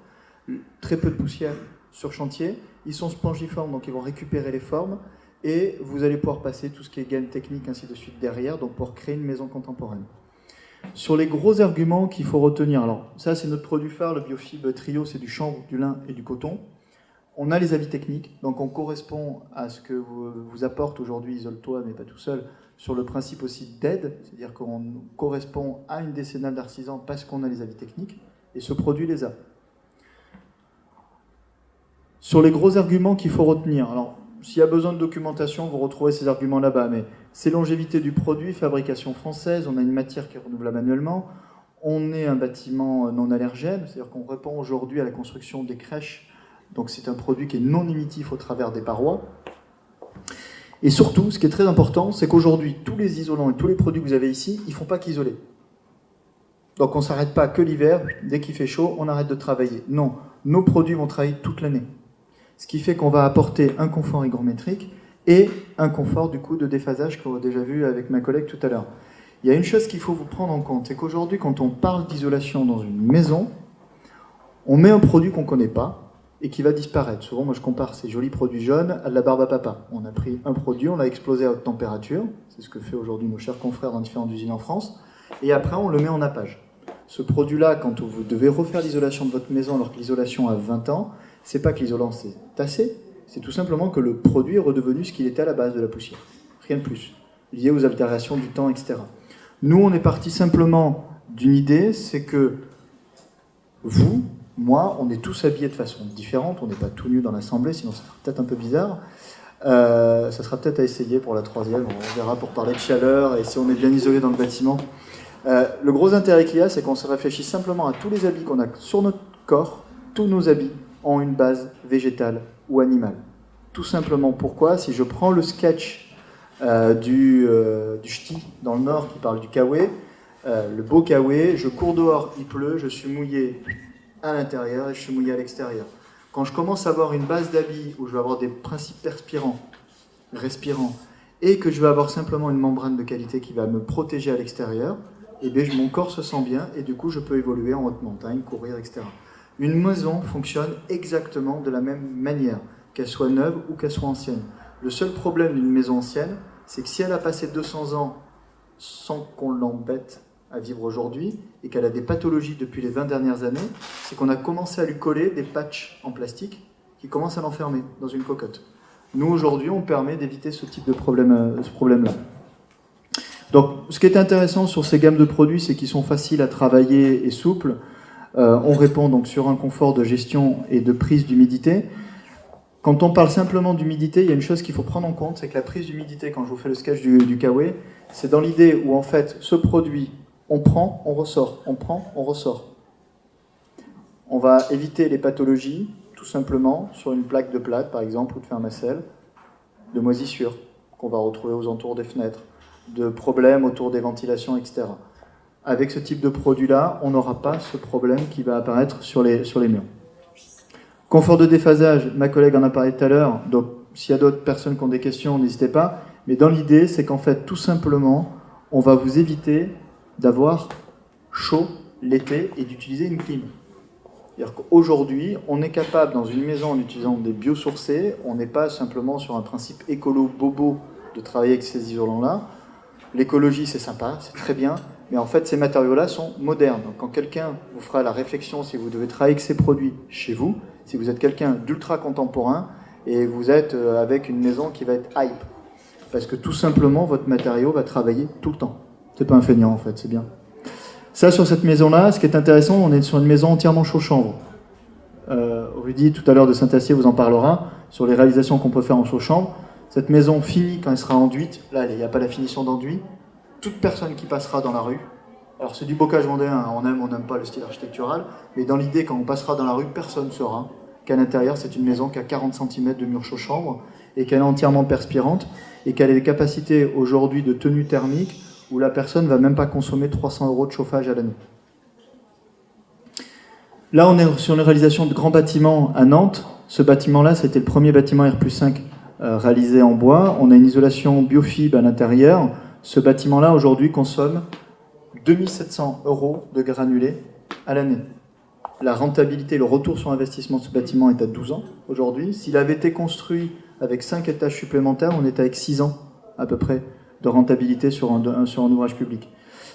Très peu de poussière sur chantier. Ils sont spongiformes, donc ils vont récupérer les formes. Et vous allez pouvoir passer tout ce qui est gamme technique, ainsi de suite, derrière, donc pour créer une maison contemporaine. Sur les gros arguments qu'il faut retenir, alors ça c'est notre produit phare, le Biofib Trio, c'est du chanvre, du lin et du coton. On a les avis techniques, donc on correspond à ce que vous apporte aujourd'hui Isole-Toi, mais pas tout seul, sur le principe aussi d'aide, c'est-à-dire qu'on correspond à une décennale d'artisans parce qu'on a les avis techniques, et ce produit les a. Sur les gros arguments qu'il faut retenir, alors s'il y a besoin de documentation, vous retrouvez ces arguments là-bas, mais c'est longévité du produit, fabrication française, on a une matière qui est renouvelable annuellement, on est un bâtiment non allergène, c'est-à-dire qu'on répond aujourd'hui à la construction des crèches, donc c'est un produit qui est non émittif au travers des parois. Et surtout, ce qui est très important, c'est qu'aujourd'hui, tous les isolants et tous les produits que vous avez ici, ils ne font pas qu'isoler. Donc on ne s'arrête pas que l'hiver, dès qu'il fait chaud, on arrête de travailler. Non, nos produits vont travailler toute l'année. Ce qui fait qu'on va apporter un confort hygrométrique et un confort du coup de déphasage qu'on a déjà vu avec ma collègue tout à l'heure. Il y a une chose qu'il faut vous prendre en compte, c'est qu'aujourd'hui, quand on parle d'isolation dans une maison, on met un produit qu'on ne connaît pas, et qui va disparaître. Souvent, moi je compare ces jolis produits jaunes à de la barbe à papa. On a pris un produit, on l'a explosé à haute température, c'est ce que fait aujourd'hui nos chers confrères dans différentes usines en France, et après on le met en nappage. Ce produit-là, quand vous devez refaire l'isolation de votre maison alors que l'isolation a 20 ans, c'est pas que l'isolant s'est tassé, c'est tout simplement que le produit est redevenu ce qu'il était à la base de la poussière. Rien de plus, lié aux altérations du temps, etc. Nous, on est parti simplement d'une idée, c'est que vous, moi, on est tous habillés de façon différente, on n'est pas tout nus dans l'assemblée, sinon ça serait peut-être un peu bizarre. Ça sera peut-être à essayer pour la troisième, on verra pour parler de chaleur et si on est bien isolé dans le bâtiment. Le gros intérêt qu'il y a, c'est qu'on se réfléchit simplement à tous les habits qu'on a sur notre corps. Tous nos habits ont une base végétale ou animale. Tout simplement pourquoi, si je prends le sketch du ch'ti dans le nord qui parle du kawe. Le beau kawe, je cours dehors, il pleut, je suis mouillé à l'intérieur et je suis mouillé à l'extérieur. Quand je commence à avoir une base d'habit où je vais avoir des principes perspirants, respirants, et que je vais avoir simplement une membrane de qualité qui va me protéger à l'extérieur, et bien mon corps se sent bien et du coup je peux évoluer en haute montagne, courir, etc. Une maison fonctionne exactement de la même manière, qu'elle soit neuve ou qu'elle soit ancienne. Le seul problème d'une maison ancienne, c'est que si elle a passé 200 ans sans qu'on l'embête à vivre aujourd'hui, et qu'elle a des pathologies depuis les 20 dernières années, c'est qu'on a commencé à lui coller des patchs en plastique qui commencent à l'enfermer dans une cocotte. Nous, aujourd'hui, on permet d'éviter ce type de problème-là. Donc, ce qui est intéressant sur ces gammes de produits, c'est qu'ils sont faciles à travailler et souples. On répond donc sur un confort de gestion et de prise d'humidité. Quand on parle simplement d'humidité, il y a une chose qu'il faut prendre en compte, c'est que la prise d'humidité, quand je vous fais le sketch du kawe, c'est dans l'idée où en fait ce produit, on prend, on ressort, on prend, on ressort. On va éviter les pathologies, tout simplement, sur une plaque de plâtre par exemple, ou de fermacelle, de moisissures qu'on va retrouver aux entours des fenêtres, de problèmes autour des ventilations, etc. Avec ce type de produit-là, on n'aura pas ce problème qui va apparaître sur les murs. Confort de déphasage, ma collègue en a parlé tout à l'heure, donc s'il y a d'autres personnes qui ont des questions, n'hésitez pas. Mais dans l'idée, c'est qu'en fait, tout simplement, on va vous éviter d'avoir chaud l'été et d'utiliser une clim. C'est-à-dire qu'aujourd'hui, on est capable, dans une maison en utilisant des biosourcés, on n'est pas simplement sur un principe écolo-bobo de travailler avec ces isolants-là. L'écologie, c'est sympa, c'est très bien, mais en fait, ces matériaux-là sont modernes. Donc, quand quelqu'un vous fera la réflexion, si vous devez travailler avec ces produits chez vous, si vous êtes quelqu'un d'ultra contemporain et vous êtes avec une maison qui va être hype, parce que tout simplement, votre matériau va travailler tout le temps. C'est pas un feignant, en fait, c'est bien. Ça, sur cette maison-là, ce qui est intéressant, on est sur une maison entièrement chaud-chambre. Rudy, tout à l'heure de Saint-Astier, vous en parlera, sur les réalisations qu'on peut faire en chaud-chambre. Cette maison finie, quand elle sera enduite, là, il n'y a pas la finition d'enduit, toute personne qui passera dans la rue, alors c'est du bocage vendéen, hein, on n'aime pas le style architectural, mais dans l'idée, quand on passera dans la rue, personne ne saura qu'à l'intérieur, c'est une maison qui a 40 cm de mur chaud-chambre, et qu'elle est entièrement perspirante, et qu'elle a des capacités aujourd'hui de tenue thermique, où la personne ne va même pas consommer 300 € de chauffage à l'année. Là, on est sur une réalisation de grands bâtiments à Nantes. Ce bâtiment-là, c'était le premier bâtiment R+5 réalisé en bois. On a une isolation biofibre à l'intérieur. Ce bâtiment-là, aujourd'hui, consomme 2700 € de granulés à l'année. La rentabilité, le retour sur investissement de ce bâtiment est à 12 ans aujourd'hui. S'il avait été construit avec 5 étages supplémentaires, on est avec 6 ans à peu près de rentabilité sur un ouvrage public.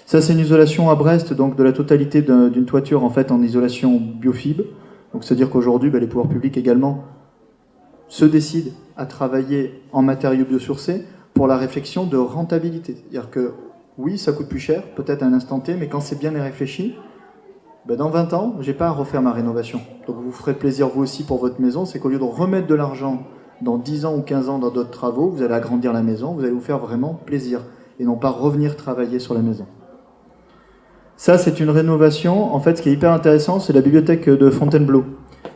Ça, c'est une isolation à Brest, donc de la totalité d'une toiture en fait en isolation biofibre. Donc, c'est-à-dire qu'aujourd'hui, les pouvoirs publics également se décident à travailler en matériaux biosourcés pour la réflexion de rentabilité. C'est-à-dire que oui, ça coûte plus cher, peut-être à un instant T, mais quand c'est bien réfléchi, dans 20 ans, je n'ai pas à refaire ma rénovation. Donc vous ferez plaisir vous aussi pour votre maison, c'est qu'au lieu de remettre de l'argent dans 10 ans ou 15 ans dans d'autres travaux, vous allez agrandir la maison, vous allez vous faire vraiment plaisir, et non pas revenir travailler sur la maison. Ça, c'est une rénovation. En fait, ce qui est hyper intéressant, c'est la bibliothèque de Fontainebleau.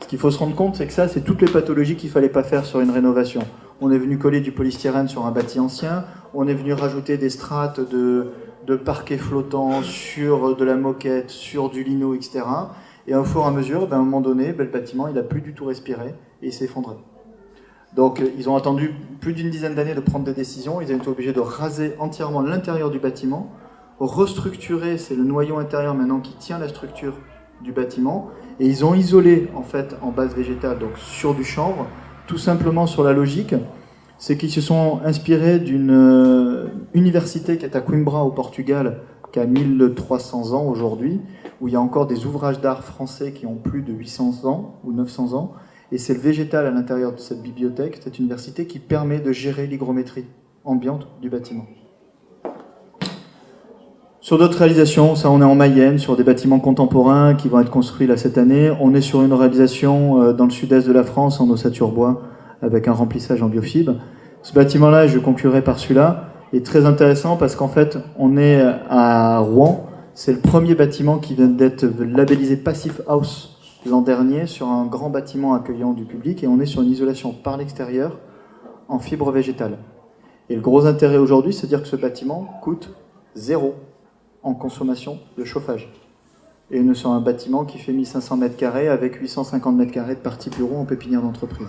Ce qu'il faut se rendre compte, c'est que ça, c'est toutes les pathologies qu'il ne fallait pas faire sur une rénovation. On est venu coller du polystyrène sur un bâti ancien, on est venu rajouter des strates de parquet flottant sur de la moquette, sur du lino, etc. Et au fur et à mesure, à un moment donné, le bâtiment, il n'a plus du tout respiré et il s'est effondré. Donc, ils ont attendu plus d'une dizaine d'années de prendre des décisions. Ils ont été obligés de raser entièrement l'intérieur du bâtiment, restructurer, c'est le noyau intérieur maintenant qui tient la structure du bâtiment, et ils ont isolé en fait en base végétale, donc sur du chanvre, tout simplement sur la logique, c'est qu'ils se sont inspirés d'une université qui est à Coimbra au Portugal, qui a 1300 ans aujourd'hui, où il y a encore des ouvrages d'art français qui ont plus de 800 ans ou 900 ans, et c'est le végétal à l'intérieur de cette bibliothèque, cette université, qui permet de gérer l'hygrométrie ambiante du bâtiment. Sur d'autres réalisations, ça on est en Mayenne, sur des bâtiments contemporains qui vont être construits là cette année. On est sur une réalisation dans le sud-est de la France, en ossature bois, avec un remplissage en biofibre. Ce bâtiment-là, je conclurai par celui-là, est très intéressant parce qu'en fait, on est à Rouen. C'est le premier bâtiment qui vient d'être labellisé Passive House l'an dernier sur un grand bâtiment accueillant du public, et on est sur une isolation par l'extérieur en fibre végétale. Et le gros intérêt aujourd'hui, c'est de dire que ce bâtiment coûte 0 en consommation de chauffage. Et nous sommes un bâtiment qui fait 1500 m² avec 850 m² de parties bureaux en pépinière d'entreprise.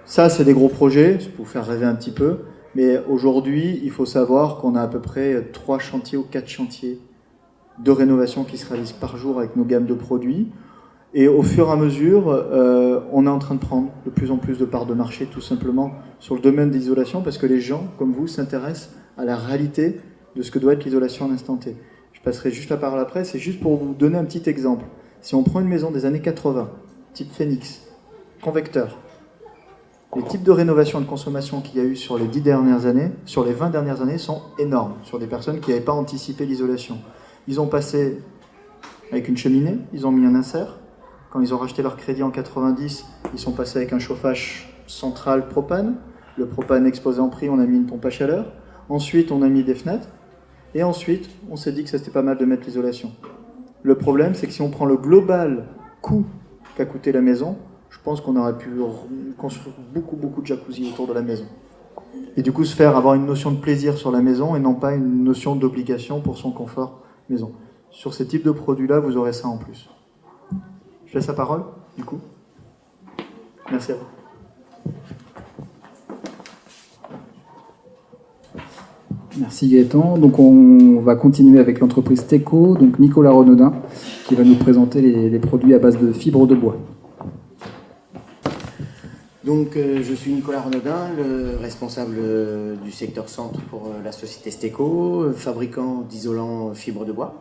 Ça, c'est des gros projets, pour vous faire rêver un petit peu. Mais aujourd'hui, il faut savoir qu'on a à peu près 3 chantiers ou 4 chantiers de rénovation qui se réalisent par jour avec nos gammes de produits. Et au fur et à mesure, on est en train de prendre de plus en plus de parts de marché, tout simplement, sur le domaine de l'isolation, parce que les gens, comme vous, s'intéressent à la réalité de ce que doit être l'isolation à l'instant T. Je passerai juste la parole après, c'est juste pour vous donner un petit exemple. Si on prend une maison des années 80, type Phoenix, convecteur, les types de rénovation et de consommation qu'il y a eu sur les 10 dernières années, sur les 20 dernières années, sont énormes, sur des personnes qui n'avaient pas anticipé l'isolation. Ils ont passé avec une cheminée, ils ont mis un insert. Quand ils ont racheté leur crédit en 90, ils sont passés avec un chauffage central propane. Le propane exposé en prix, on a mis une pompe à chaleur. Ensuite, on a mis des fenêtres. Et ensuite, on s'est dit que c'était pas mal de mettre l'isolation. Le problème, c'est que si on prend le global coût qu'a coûté la maison, je pense qu'on aurait pu construire beaucoup de jacuzzi autour de la maison. Et du coup, avoir une notion de plaisir sur la maison et non pas une notion d'obligation pour son confort maison. Sur ces types de produits-là, vous aurez ça en plus. Je laisse la parole, du coup. Merci à vous. Merci Gaëtan. Donc on va continuer avec l'entreprise Teco, donc Nicolas Renaudin, qui va nous présenter les produits à base de fibres de bois. Donc je suis Nicolas Renaudin, le responsable du secteur centre pour la société Steco, fabricant d'isolants fibres de bois.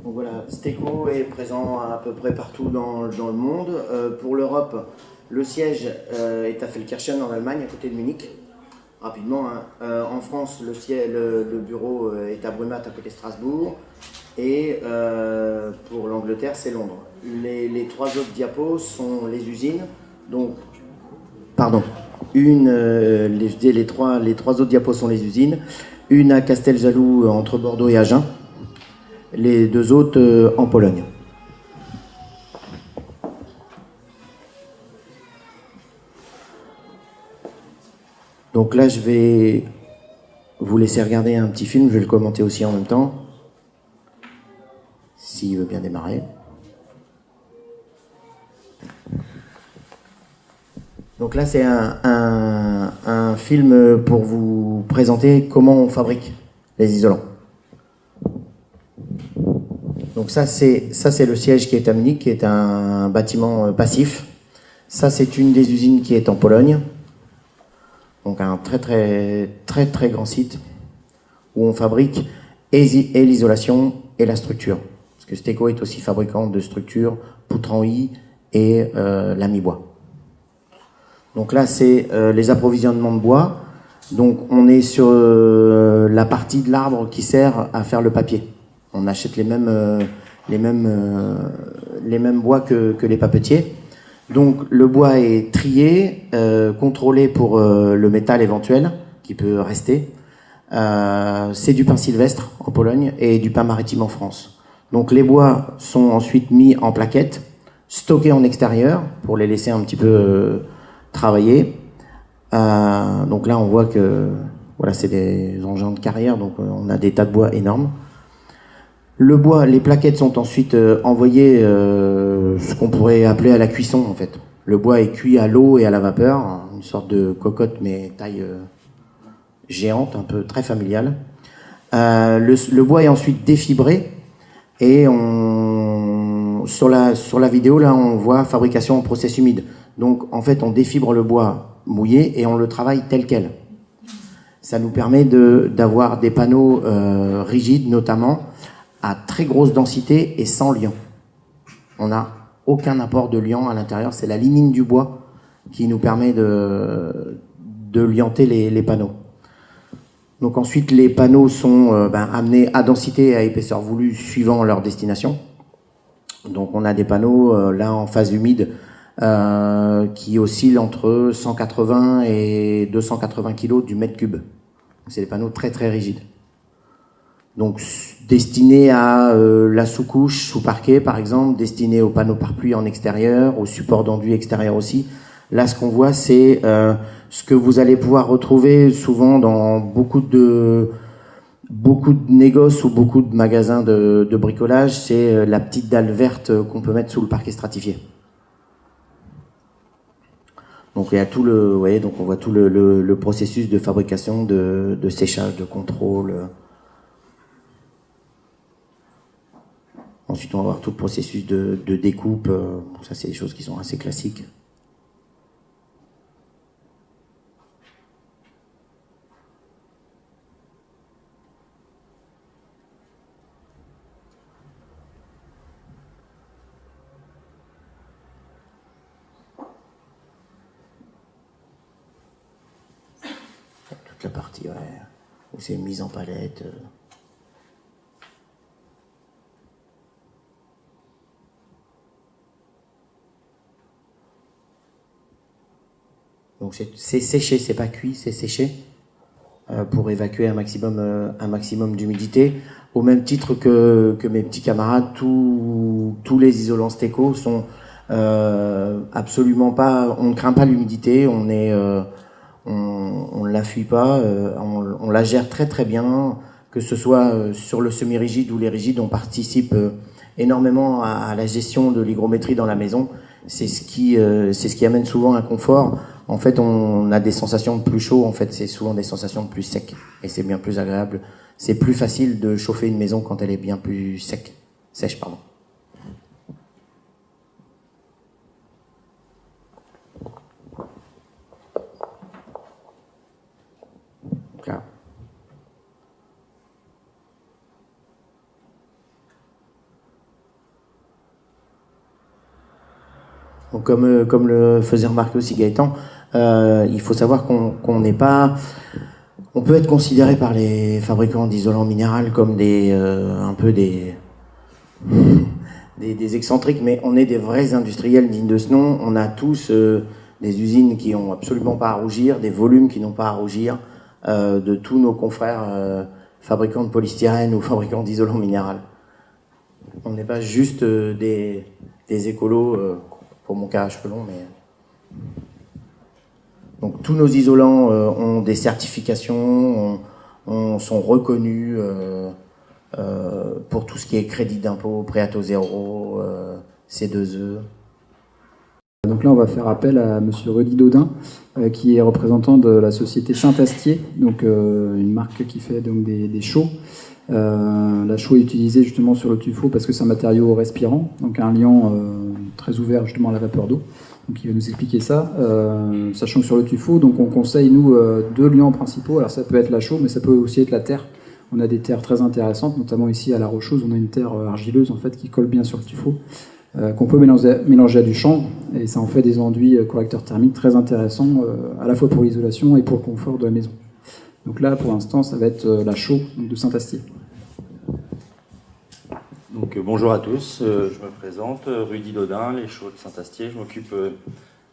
Donc voilà, Steco est présent à peu près partout dans le monde. Pour l'Europe, le siège est à Feldkirchen en Allemagne, à côté de Munich. Rapidement, hein. En France, le bureau est à Brumath, à côté de Strasbourg. Et pour l'Angleterre, c'est Londres. Les 3 autres diapos sont les usines. Donc, pardon. Les trois autres diapos sont les usines. Une à Casteljaloux, entre Bordeaux et Agen. Les 2 autres en Pologne. Donc là, je vais vous laisser regarder un petit film. Je vais le commenter aussi en même temps. S'il veut bien démarrer. Donc là, c'est un film pour vous présenter comment on fabrique les isolants. Donc ça, c'est le siège qui est à Munich, qui est un bâtiment passif. Ça, c'est une des usines qui est en Pologne. Donc un très grand site où on fabrique et l'isolation et la structure. Parce que Steco est aussi fabricant de structures, poutres en I et lames bois. Donc là, c'est les approvisionnements de bois. Donc on est sur la partie de l'arbre qui sert à faire le papier. On achète les mêmes bois que les papetiers. Donc le bois est trié, contrôlé pour le métal éventuel qui peut rester. C'est du pin sylvestre en Pologne et du pin maritime en France. Donc les bois sont ensuite mis en plaquettes, stockés en extérieur pour les laisser un petit peu travailler. Donc là on voit que voilà, c'est des engins de carrière, donc on a des tas de bois énormes. Le bois, les plaquettes sont ensuite envoyées ce qu'on pourrait appeler à la cuisson en fait. Le bois est cuit à l'eau et à la vapeur, une sorte de cocotte mais taille géante, un peu très familiale. Le bois est ensuite défibré et sur la vidéo là on voit fabrication en process humide. Donc en fait on défibre le bois mouillé et on le travaille tel quel. Ça nous permet d'avoir des panneaux rigides notamment à très grosse densité et sans liant. On n'a aucun apport de liant à l'intérieur, c'est la lignine du bois qui nous permet de lianter les panneaux. Donc ensuite les panneaux sont amenés à densité et à épaisseur voulue suivant leur destination. Donc on a des panneaux là en phase humide qui oscillent entre 180 et 280 kg du mètre cube. C'est des panneaux très rigides. Donc destiné à la sous-couche, sous-parquet par exemple, destiné aux panneaux pare-pluie en extérieur, aux supports d'enduit extérieur aussi. Là, ce qu'on voit, c'est ce que vous allez pouvoir retrouver souvent dans beaucoup de négoces ou beaucoup de magasins de bricolage, c'est la petite dalle verte qu'on peut mettre sous le parquet stratifié. Donc il y a tout le, vous voyez, donc on voit tout le processus de fabrication, de séchage, de contrôle. Ensuite, on va voir tout le processus de découpe. Ça, c'est des choses qui sont assez classiques. Toute la partie, ouais, où c'est mise en palette. Donc c'est séché, c'est pas cuit, c'est séché pour évacuer un maximum d'humidité. Au même titre que mes petits camarades, tous les isolants Steco sont absolument pas. On ne craint pas l'humidité, on la fuit pas, on la gère très très bien, que ce soit sur le semi-rigide ou les rigides. On participe énormément à la gestion de l'hygrométrie dans la maison. C'est ce qui amène souvent un confort. En fait, on a des sensations de plus chaud. En fait, c'est souvent des sensations de plus sec. Et c'est bien plus agréable. C'est plus facile de chauffer une maison quand elle est bien plus sèche, pardon. Donc là. Donc, comme le faisait remarquer aussi Gaëtan, il faut savoir qu'on n'est pas... On peut être considéré par les fabricants d'isolants minéral comme un peu des excentriques, mais on est des vrais industriels dignes de ce nom. On a tous des usines qui n'ont absolument pas à rougir, des volumes qui n'ont pas à rougir de tous nos confrères fabricants de polystyrène ou fabricants d'isolants minéral. On n'est pas juste des écolos, pour mon cas à cheveux longs, mais... Donc tous nos isolants ont des certifications, sont reconnus pour tout ce qui est crédit d'impôt, prêt à taux zéro, C2E. Donc là, on va faire appel à Monsieur Rudy Daudin, qui est représentant de la société Saint-Astier, donc une marque qui fait donc des chaux. La chaux est utilisée justement sur le tuffeau parce que c'est un matériau respirant, donc un liant très ouvert justement à la vapeur d'eau. Donc il va nous expliquer ça, sachant que sur le tuffeau, donc on conseille nous deux liants principaux. Alors ça peut être la chaux, mais ça peut aussi être la terre. On a des terres très intéressantes, notamment ici à La Rocheuse, on a une terre argileuse en fait qui colle bien sur le tuffeau, qu'on peut mélanger à du chanvre, et ça en fait des enduits correcteurs thermiques très intéressants, à la fois pour l'isolation et pour le confort de la maison. Donc là, pour l'instant, ça va être la chaux de Saint-Astier. Donc bonjour à tous, je me présente, Rudy Daudin, les chaux de Saint-Astier. Je m'occupe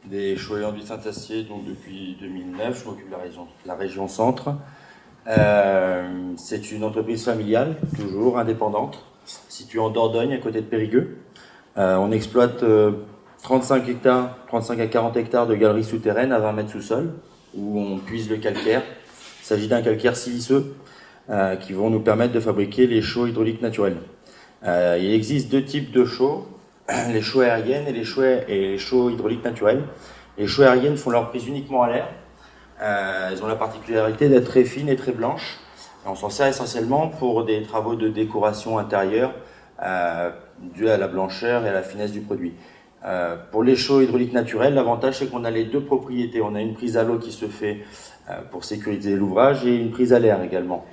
des chaux et enduits de Saint-Astier donc depuis 2009, je m'occupe de la région centre. C'est une entreprise familiale, toujours indépendante, située en Dordogne, à côté de Périgueux. On exploite 35 à 40 hectares de galeries souterraines à 20 mètres sous sol, où on puise le calcaire. Il s'agit d'un calcaire siliceux qui vont nous permettre de fabriquer les chaux hydrauliques naturelles. Il existe deux types de chaux, les chaux aériennes et les chaux hydrauliques naturelles. Les chaux aériennes font leur prise uniquement à l'air. Elles ont la particularité d'être très fines et très blanches. Et on s'en sert essentiellement pour des travaux de décoration intérieure dû à la blancheur et à la finesse du produit. Pour les chaux hydrauliques naturelles, l'avantage c'est qu'on a les deux propriétés. On a une prise à l'eau qui se fait pour sécuriser l'ouvrage et une prise à l'air également,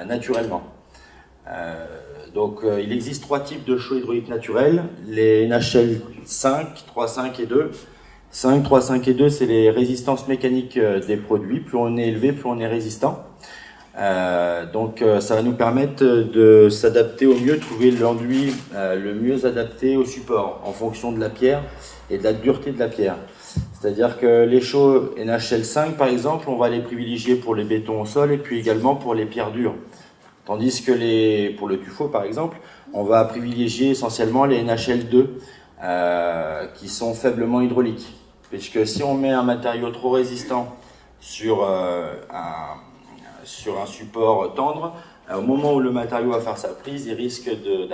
naturellement. Donc il existe trois types de chaux hydrauliques naturelles, les NHL 5, 3, 5 et 2. 5, 3, 5 et 2, c'est les résistances mécaniques des produits. Plus on est élevé, plus on est résistant. Donc ça va nous permettre de s'adapter au mieux, trouver l'enduit le mieux adapté au support en fonction de la pierre et de la dureté de la pierre. C'est-à-dire que les chaux NHL5 par exemple, on va les privilégier pour les bétons au sol et puis également pour les pierres dures. Tandis que pour le tuffeau, par exemple, on va privilégier essentiellement les NHL2 qui sont faiblement hydrauliques. Puisque si on met un matériau trop résistant sur un support tendre, au moment où le matériau va faire sa prise, il risque de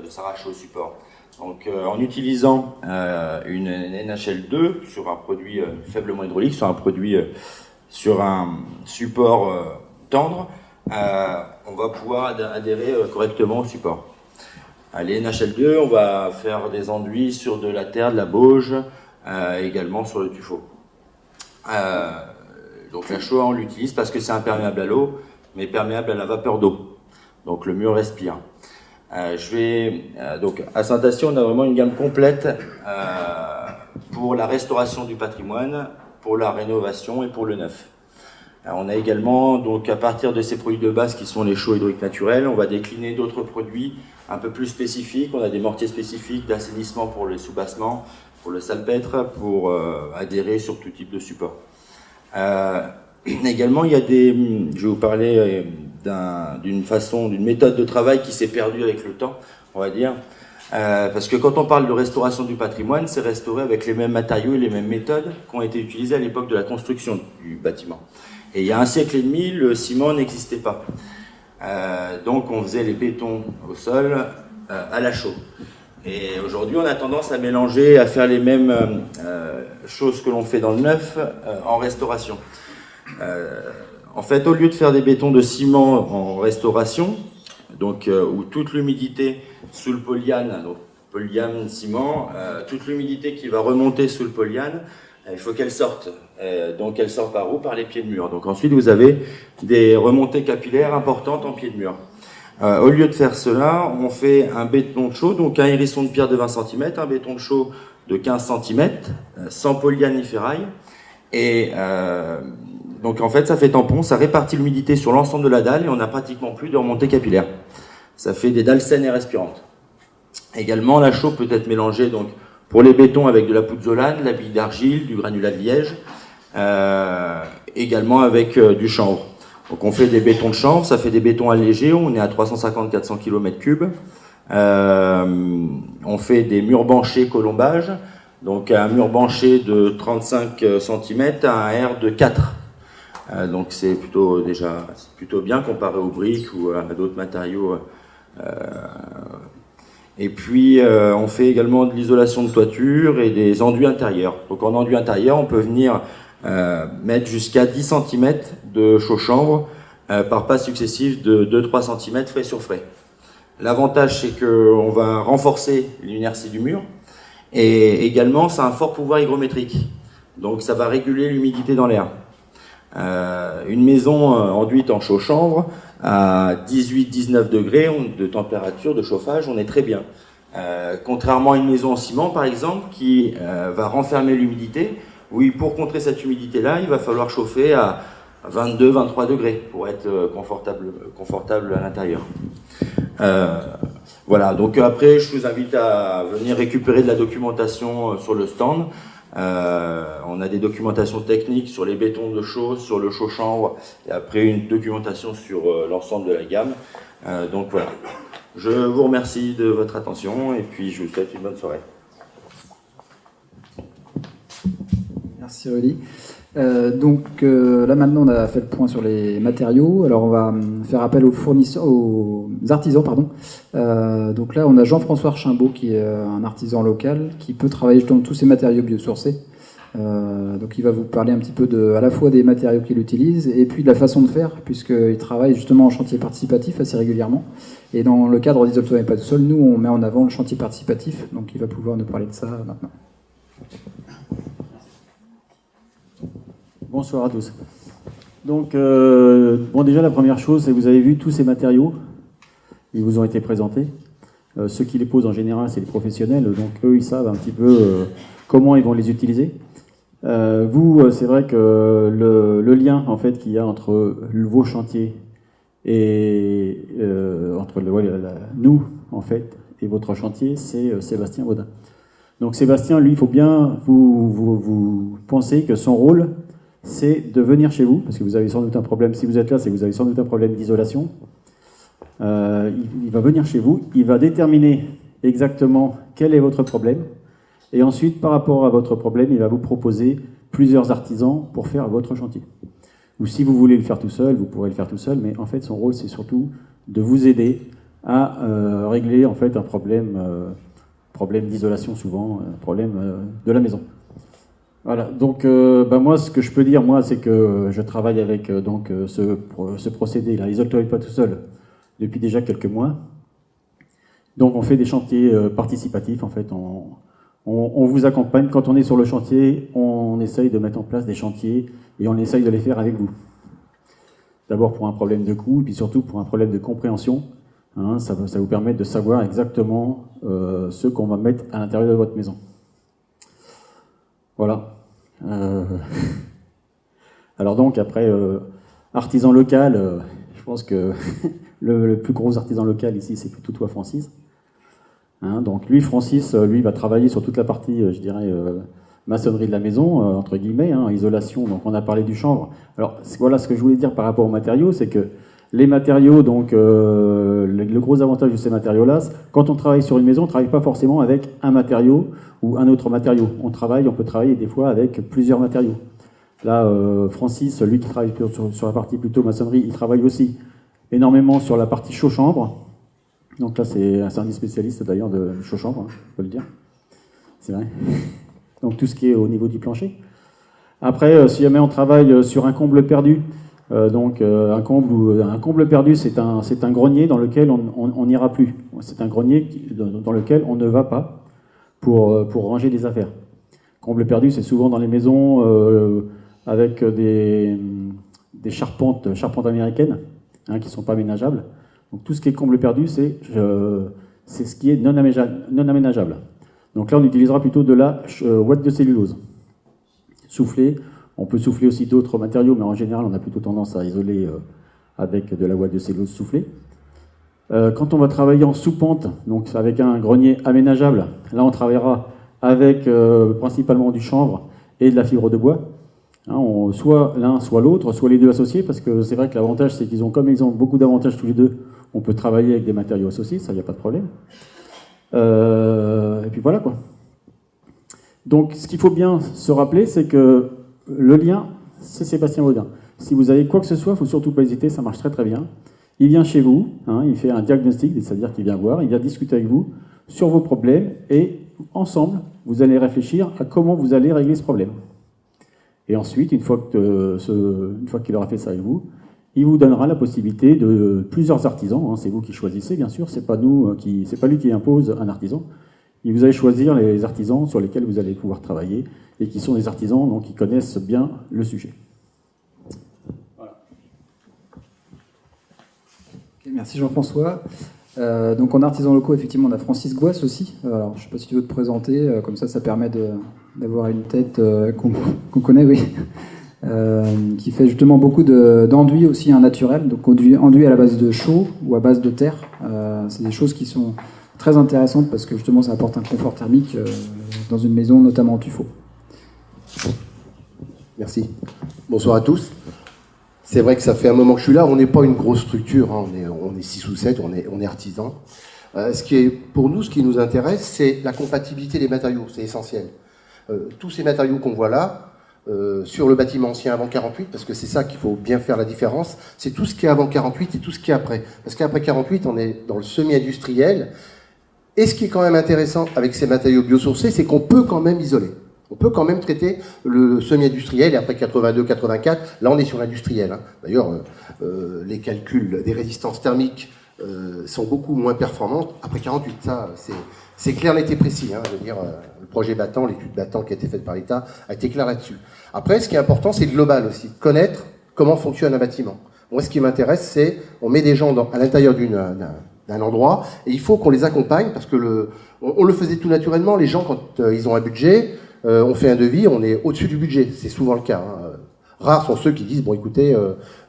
s'arracher au support. Donc en utilisant une NHL2 sur un produit faiblement hydraulique, sur un support tendre, on va pouvoir adhérer correctement au support. Les NHL2, on va faire des enduits sur de la terre, de la bauge, également sur le tuffeau. Donc la Showa, on l'utilise parce que c'est imperméable à l'eau, mais perméable à la vapeur d'eau. Donc le mur respire. Donc à Saint-Astier, on a vraiment une gamme complète pour la restauration du patrimoine, pour la rénovation et pour le neuf. On a également, donc à partir de ces produits de base qui sont les chaux hydrauliques naturels, on va décliner d'autres produits un peu plus spécifiques. On a des mortiers spécifiques d'assainissement pour les soubassements, pour le salpêtre, pour adhérer sur tout type de support. Également, je vais vous parler d'une méthode de travail qui s'est perdue avec le temps, on va dire. Parce que quand on parle de restauration du patrimoine, c'est restaurer avec les mêmes matériaux et les mêmes méthodes qui ont été utilisées à l'époque de la construction du bâtiment. Et il y a un siècle et demi, le ciment n'existait pas. Donc on faisait les bétons au sol à la chaux. Et aujourd'hui, on a tendance à mélanger, à faire les mêmes choses que l'on fait dans le neuf en restauration. En fait, au lieu de faire des bétons de ciment en restauration, donc où toute l'humidité sous le polyane, donc polyane ciment, toute l'humidité qui va remonter sous le polyane, il faut qu'elle sorte. Donc elle sort par où? Par les pieds de mur. Donc ensuite vous avez des remontées capillaires importantes en pied de mur. Au lieu de faire cela, on fait un béton de chaux, donc un hérisson de pierre de 20 cm, un béton de chaux de 15 cm, sans polyane ni ferraille. Et donc en fait ça fait tampon, ça répartit l'humidité sur l'ensemble de la dalle et on n'a pratiquement plus de remontées capillaires. Ça fait des dalles saines et respirantes. Également la chaux peut être mélangée donc pour les bétons avec de la pouzzolane, de la bille d'argile, du granulat de liège, également avec du chanvre. Donc on fait des bétons de chanvre, ça fait des bétons allégés, on est à 350-400 km3. On fait des murs banchés colombage, donc un mur banché de 35 cm à un R de 4. Donc c'est plutôt bien comparé aux briques ou à d'autres matériaux. Et puis on fait également de l'isolation de toiture et des enduits intérieurs. Donc en enduit intérieur, on peut venir mettre jusqu'à 10 cm de chaux-chanvre par passe successive de 2-3 cm frais sur frais. L'avantage, c'est qu'on va renforcer l'inertie du mur et également ça a un fort pouvoir hygrométrique. Donc ça va réguler l'humidité dans l'air. Une maison enduite en chaux-chanvre à 18-19 degrés de température de chauffage, on est très bien. Contrairement à une maison en ciment par exemple qui va renfermer l'humidité, oui, pour contrer cette humidité-là, il va falloir chauffer à 22-23 degrés pour être confortable à l'intérieur. Voilà, donc après je vous invite à venir récupérer de la documentation sur le stand. On a des documentations techniques sur les bétons de chaux, sur le chaux-chanvre, et après une documentation sur l'ensemble de la gamme. Donc voilà, je vous remercie de votre attention et puis je vous souhaite une bonne soirée. Merci Rudy. Là maintenant on a fait le point sur les matériaux. Alors on va faire appel aux artisans, pardon. Donc là on a Jean-François Archimbaud qui est un artisan local qui peut travailler dans tous ces matériaux biosourcés. Donc il va vous parler un petit peu à la fois des matériaux qu'il utilise et puis de la façon de faire, puisqu'il travaille justement en chantier participatif assez régulièrement. Et dans le cadre d'Isole-toi mais pas tout seul, nous on met en avant le chantier participatif, donc il va pouvoir nous parler de ça maintenant. Bonsoir à tous. Donc, déjà la première chose, c'est que vous avez vu tous ces matériaux, ils vous ont été présentés. Ceux qui les posent en général, c'est les professionnels, donc eux, ils savent un petit peu comment ils vont les utiliser. Vous, c'est vrai que le lien en fait qu'il y a entre vos chantiers et entre nous en fait et votre chantier, c'est Sébastien Baudin. Donc Sébastien, lui, il faut bien vous penser que son rôle, c'est de venir chez vous, parce que vous avez sans doute un problème, si vous êtes là, c'est que vous avez sans doute un problème d'isolation. il va venir chez vous, il va déterminer exactement quel est votre problème, et ensuite, par rapport à votre problème, il va vous proposer plusieurs artisans pour faire votre chantier. Ou si vous voulez le faire tout seul, vous pourrez le faire tout seul, mais en fait, son rôle, c'est surtout de vous aider à régler en fait un problème d'isolation souvent, problème de la maison. Voilà, donc moi, ce que je peux dire, moi, c'est que je travaille avec ce procédé-là, Isole-toi pas tout seul, depuis déjà quelques mois. Donc on fait des chantiers participatifs, en fait, on vous accompagne. Quand on est sur le chantier, on essaye de mettre en place des chantiers et on essaye de les faire avec vous. D'abord pour un problème de coût, et puis surtout pour un problème de compréhension. Hein, ça vous permet de savoir exactement ce qu'on va mettre à l'intérieur de votre maison. Voilà. Alors donc après, artisan local, je pense que le plus gros artisan local ici, c'est plutôt toi, Francis. Hein, donc lui, Francis, lui va travailler sur toute la partie, je dirais, maçonnerie de la maison, entre guillemets, hein, isolation. Donc on a parlé du chanvre. Alors voilà ce que je voulais dire par rapport aux matériaux, c'est que les matériaux, donc le gros avantage de ces matériaux-là, quand on travaille sur une maison, on ne travaille pas forcément avec un matériau ou un autre matériau. On peut travailler des fois avec plusieurs matériaux. Là, Francis, lui qui travaille sur la partie plutôt maçonnerie, il travaille aussi énormément sur la partie chaud-chambre. Donc là, c'est un des spécialistes d'ailleurs de chaud-chambre, hein, je peux le dire. C'est vrai. Donc tout ce qui est au niveau du plancher. Après, si jamais on travaille sur un comble perdu, un comble perdu, c'est un grenier dans lequel on n'ira plus. C'est un grenier dans lequel on ne va pas pour ranger des affaires. Comble perdu, c'est souvent dans les maisons avec des charpentes américaines, hein, qui ne sont pas aménageables. Donc tout ce qui est comble perdu, c'est ce qui est non aménageable. Donc là, on utilisera plutôt de la ouate de cellulose soufflée. On peut souffler aussi d'autres matériaux, mais en général, on a plutôt tendance à isoler avec de la ouate de cellulose soufflée. Quand on va travailler en sous-pente, donc avec un grenier aménageable, là, on travaillera avec principalement du chanvre et de la fibre de bois. Hein, soit l'un, soit l'autre, soit les deux associés, parce que c'est vrai que l'avantage, c'est comme ils ont beaucoup d'avantages tous les deux, on peut travailler avec des matériaux associés, ça, il n'y a pas de problème. Et puis voilà, quoi. Donc, ce qu'il faut bien se rappeler, c'est que le lien, c'est Sébastien Baudin. Si vous avez quoi que ce soit, il ne faut surtout pas hésiter, ça marche très très bien. Il vient chez vous, hein, il fait un diagnostic, c'est-à-dire qu'il vient voir, il vient discuter avec vous sur vos problèmes, et ensemble, vous allez réfléchir à comment vous allez régler ce problème. Et ensuite, une fois qu'il aura fait ça avec vous, il vous donnera la possibilité de plusieurs artisans, hein, c'est vous qui choisissez bien sûr, c'est pas lui qui impose un artisan. Et vous allez choisir les artisans sur lesquels vous allez pouvoir travailler et qui sont des artisans donc, qui connaissent bien le sujet. Voilà. Okay, merci Jean-François. Donc en artisans locaux, effectivement, on a Francis Gouas aussi. Alors, je ne sais pas si tu veux te présenter, comme ça permet d'avoir une tête qu'on connaît, oui. Qui fait justement beaucoup d'enduit aussi naturel, donc enduit à la base de chaux ou à base de terre. C'est des choses qui sont très intéressantes parce que justement ça apporte un confort thermique dans une maison, notamment en tuffeau. Merci. Bonsoir à tous. C'est vrai que ça fait un moment que je suis là. On n'est pas une grosse structure, hein. On est 6 ou 7, on est artisans. Pour nous, ce qui nous intéresse, c'est la compatibilité des matériaux. C'est essentiel. Tous ces matériaux qu'on voit là, sur le bâtiment ancien avant 48, parce que c'est ça qu'il faut bien faire la différence, c'est tout ce qui est avant 48 et tout ce qui est après. Parce qu'après 48, on est dans le semi-industriel. Et ce qui est quand même intéressant avec ces matériaux biosourcés, c'est qu'on peut quand même isoler. On peut quand même traiter le semi-industriel, et après 82-84, là on est sur l'industriel. Hein. D'ailleurs, les calculs des résistances thermiques sont beaucoup moins performantes après 48. Ça, c'est clair, net et précis. Hein. Je veux dire, le projet Battant, l'étude Battant qui a été faite par l'État, a été clair là-dessus. Après, ce qui est important, c'est le global aussi. Connaître comment fonctionne un bâtiment. Moi, ce qui m'intéresse, c'est on met des gens à l'intérieur d'un endroit, et il faut qu'on les accompagne, parce que on le faisait tout naturellement. Les gens, quand ils ont un budget, on fait un devis, on est au-dessus du budget. C'est souvent le cas. Hein. Rares sont ceux qui disent, bon écoutez,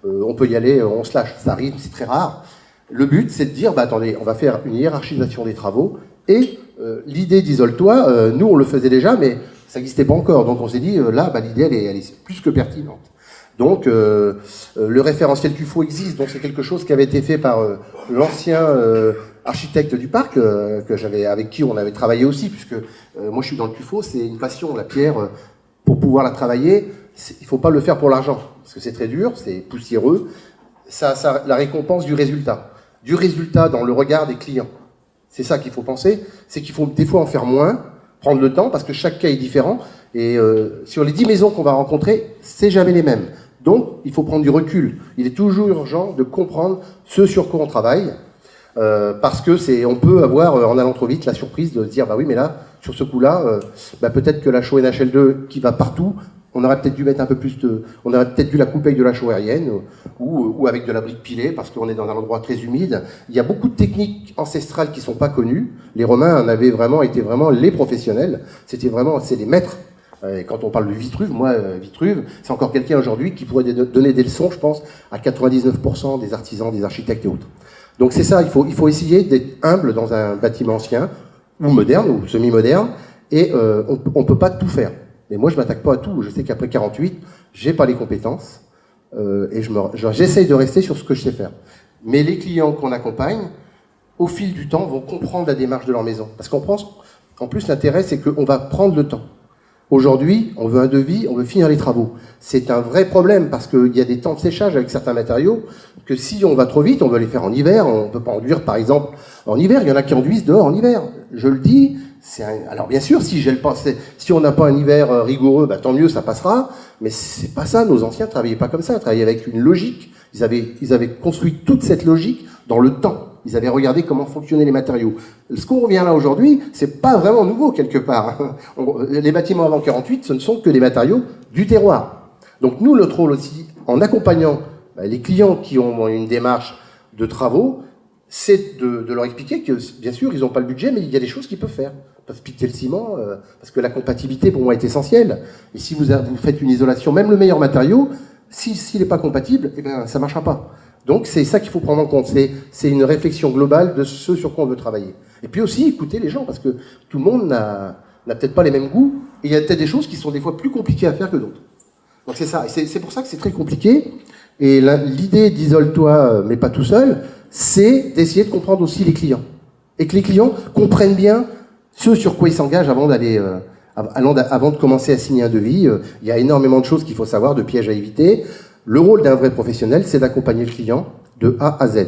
on peut y aller, on se lâche. Ça arrive, c'est très rare. Le but, c'est de dire, bah attendez, on va faire une hiérarchisation des travaux, et l'idée d'isole-toi, nous on le faisait déjà, mais ça n'existait pas encore. Donc on s'est dit, là, bah, l'idée, elle est plus que pertinente. Donc, le référentiel QFO existe, donc c'est quelque chose qui avait été fait par l'ancien architecte du parc, avec qui on avait travaillé aussi, puisque moi je suis dans le QFO, c'est une passion, la pierre, pour pouvoir la travailler, il ne faut pas le faire pour l'argent, parce que c'est très dur, c'est poussiéreux, la récompense du résultat dans le regard des clients. C'est ça qu'il faut penser, c'est qu'il faut des fois en faire moins, prendre le temps, parce que chaque cas est différent, et sur les 10 maisons qu'on va rencontrer, c'est jamais les mêmes. Donc, il faut prendre du recul. Il est toujours urgent de comprendre ce sur quoi on travaille, parce que on peut avoir, en allant trop vite, la surprise de se dire, bah oui, mais là, sur ce coup-là, peut-être que la chaux NHL2 qui va partout, on aurait peut-être dû mettre un peu plus on aurait peut-être dû la couper avec de la chaux aérienne, ou avec de la brique pilée, parce qu'on est dans un endroit très humide. Il y a beaucoup de techniques ancestrales qui sont pas connues. Les Romains en avaient été vraiment les professionnels. C'est les maîtres. Et quand on parle de Vitruve, Vitruve, c'est encore quelqu'un aujourd'hui qui pourrait donner des leçons, je pense, à 99% des artisans, des architectes et autres. Donc c'est ça, il faut essayer d'être humble dans un bâtiment ancien, ou moderne, ou semi-moderne, et on peut pas tout faire. Mais moi, je m'attaque pas à tout. Je sais qu'après 48, j'ai pas les compétences, et j'essaye de rester sur ce que je sais faire. Mais les clients qu'on accompagne, au fil du temps, vont comprendre la démarche de leur maison. Parce qu'en plus, l'intérêt, c'est qu'on va prendre le temps. Aujourd'hui, on veut un devis, on veut finir les travaux. C'est un vrai problème parce qu'il y a des temps de séchage avec certains matériaux que si on va trop vite, on veut les faire en hiver, on ne peut pas enduire par exemple en hiver, il y en a qui enduisent dehors en hiver. Je le dis, alors bien sûr, si on n'a pas un hiver rigoureux, tant mieux, ça passera, mais c'est pas ça, nos anciens ne travaillaient pas comme ça, ils travaillaient avec une logique, ils avaient construit toute cette logique dans le temps. Ils avaient regardé comment fonctionnaient les matériaux. Ce qu'on revient là aujourd'hui, c'est pas vraiment nouveau quelque part. Les bâtiments avant 48, ce ne sont que des matériaux du terroir. Donc nous, notre rôle aussi, en accompagnant les clients qui ont une démarche de travaux, c'est de leur expliquer que, bien sûr, ils n'ont pas le budget, mais il y a des choses qu'ils peuvent faire. Ils peuvent piquer le ciment, parce que la compatibilité, pour moi, est essentielle. Et si vous faites une isolation, même le meilleur matériau, s'il n'est pas compatible, ça ne marchera pas. Donc c'est ça qu'il faut prendre en compte, c'est une réflexion globale de ce sur quoi on veut travailler. Et puis aussi écouter les gens, parce que tout le monde n'a peut-être pas les mêmes goûts, et il y a peut-être des choses qui sont des fois plus compliquées à faire que d'autres. Donc c'est ça, et c'est pour ça que c'est très compliqué, et l'idée d'isole-toi, mais pas tout seul, c'est d'essayer de comprendre aussi les clients. Et que les clients comprennent bien ce sur quoi ils s'engagent avant de commencer à signer un devis. Il y a énormément de choses qu'il faut savoir, de pièges à éviter. Le rôle d'un vrai professionnel, c'est d'accompagner le client de A à Z.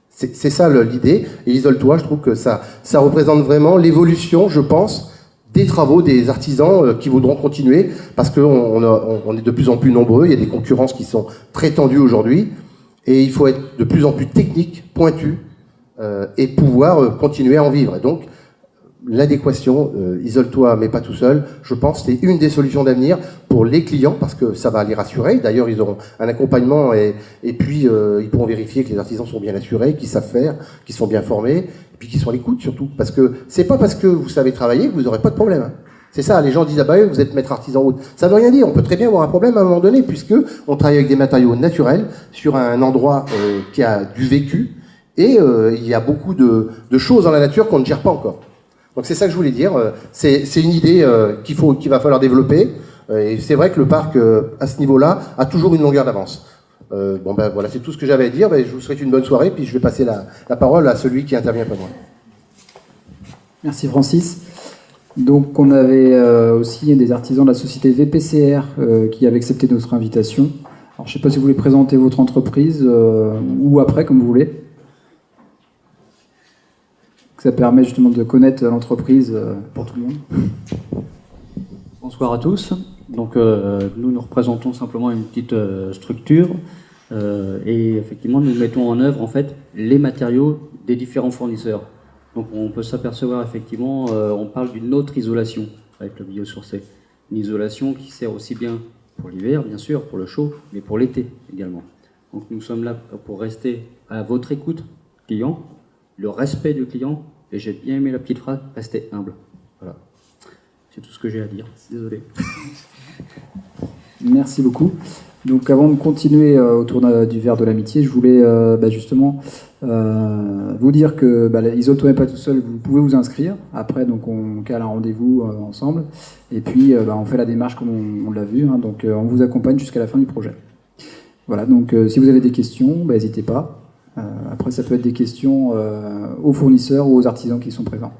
C'est ça l'idée. Et isole-toi, je trouve que ça représente vraiment l'évolution, je pense, des travaux des artisans qui voudront continuer, parce qu'on est de plus en plus nombreux, il y a des concurrences qui sont très tendues aujourd'hui, et il faut être de plus en plus technique, pointu, et pouvoir continuer à en vivre. Et donc, l'adéquation, isole-toi mais pas tout seul, je pense que c'est une des solutions d'avenir pour les clients parce que ça va les rassurer. D'ailleurs, ils auront un accompagnement et puis ils pourront vérifier que les artisans sont bien assurés, qu'ils savent faire, qu'ils sont bien formés et puis qu'ils sont à l'écoute surtout. Parce que c'est pas parce que vous savez travailler que vous n'aurez pas de problème. C'est ça, les gens disent vous êtes maître artisan. Ça veut rien dire, on peut très bien avoir un problème à un moment donné puisque on travaille avec des matériaux naturels sur un endroit qui a du vécu et il y a beaucoup de choses dans la nature qu'on ne gère pas encore. Donc c'est ça que je voulais dire. C'est une idée qu'il va falloir développer. Et c'est vrai que le parc, à ce niveau-là, a toujours une longueur d'avance. Voilà, c'est tout ce que j'avais à dire. Je vous souhaite une bonne soirée, puis je vais passer la parole à celui qui intervient après moi. Merci Francis. Donc on avait aussi des artisans de la société VPCR qui avaient accepté notre invitation. Alors je ne sais pas si vous voulez présenter votre entreprise ou après, comme vous voulez. Ça permet justement de connaître l'entreprise pour tout le monde. Bonsoir à tous. Donc nous représentons simplement une petite structure et effectivement nous mettons en œuvre en fait les matériaux des différents fournisseurs. Donc on peut s'apercevoir effectivement, on parle d'une autre isolation avec le biosourcé. Une isolation qui sert aussi bien pour l'hiver bien sûr, pour le chaud, mais pour l'été également. Donc nous sommes là pour rester à votre écoute, client, le respect du client. Et j'ai bien aimé la petite phrase, restez humble. Voilà. C'est tout ce que j'ai à dire. Désolé. Merci beaucoup. Donc avant de continuer autour du verre de l'amitié, je voulais justement vous dire que isole-toi mais pas tout seul, vous pouvez vous inscrire. Après, donc on cale un rendez-vous ensemble. Et puis on fait la démarche comme on l'a vu. Donc on vous accompagne jusqu'à la fin du projet. Voilà, donc si vous avez des questions, n'hésitez pas. Après, ça peut être des questions aux fournisseurs ou aux artisans qui sont présents.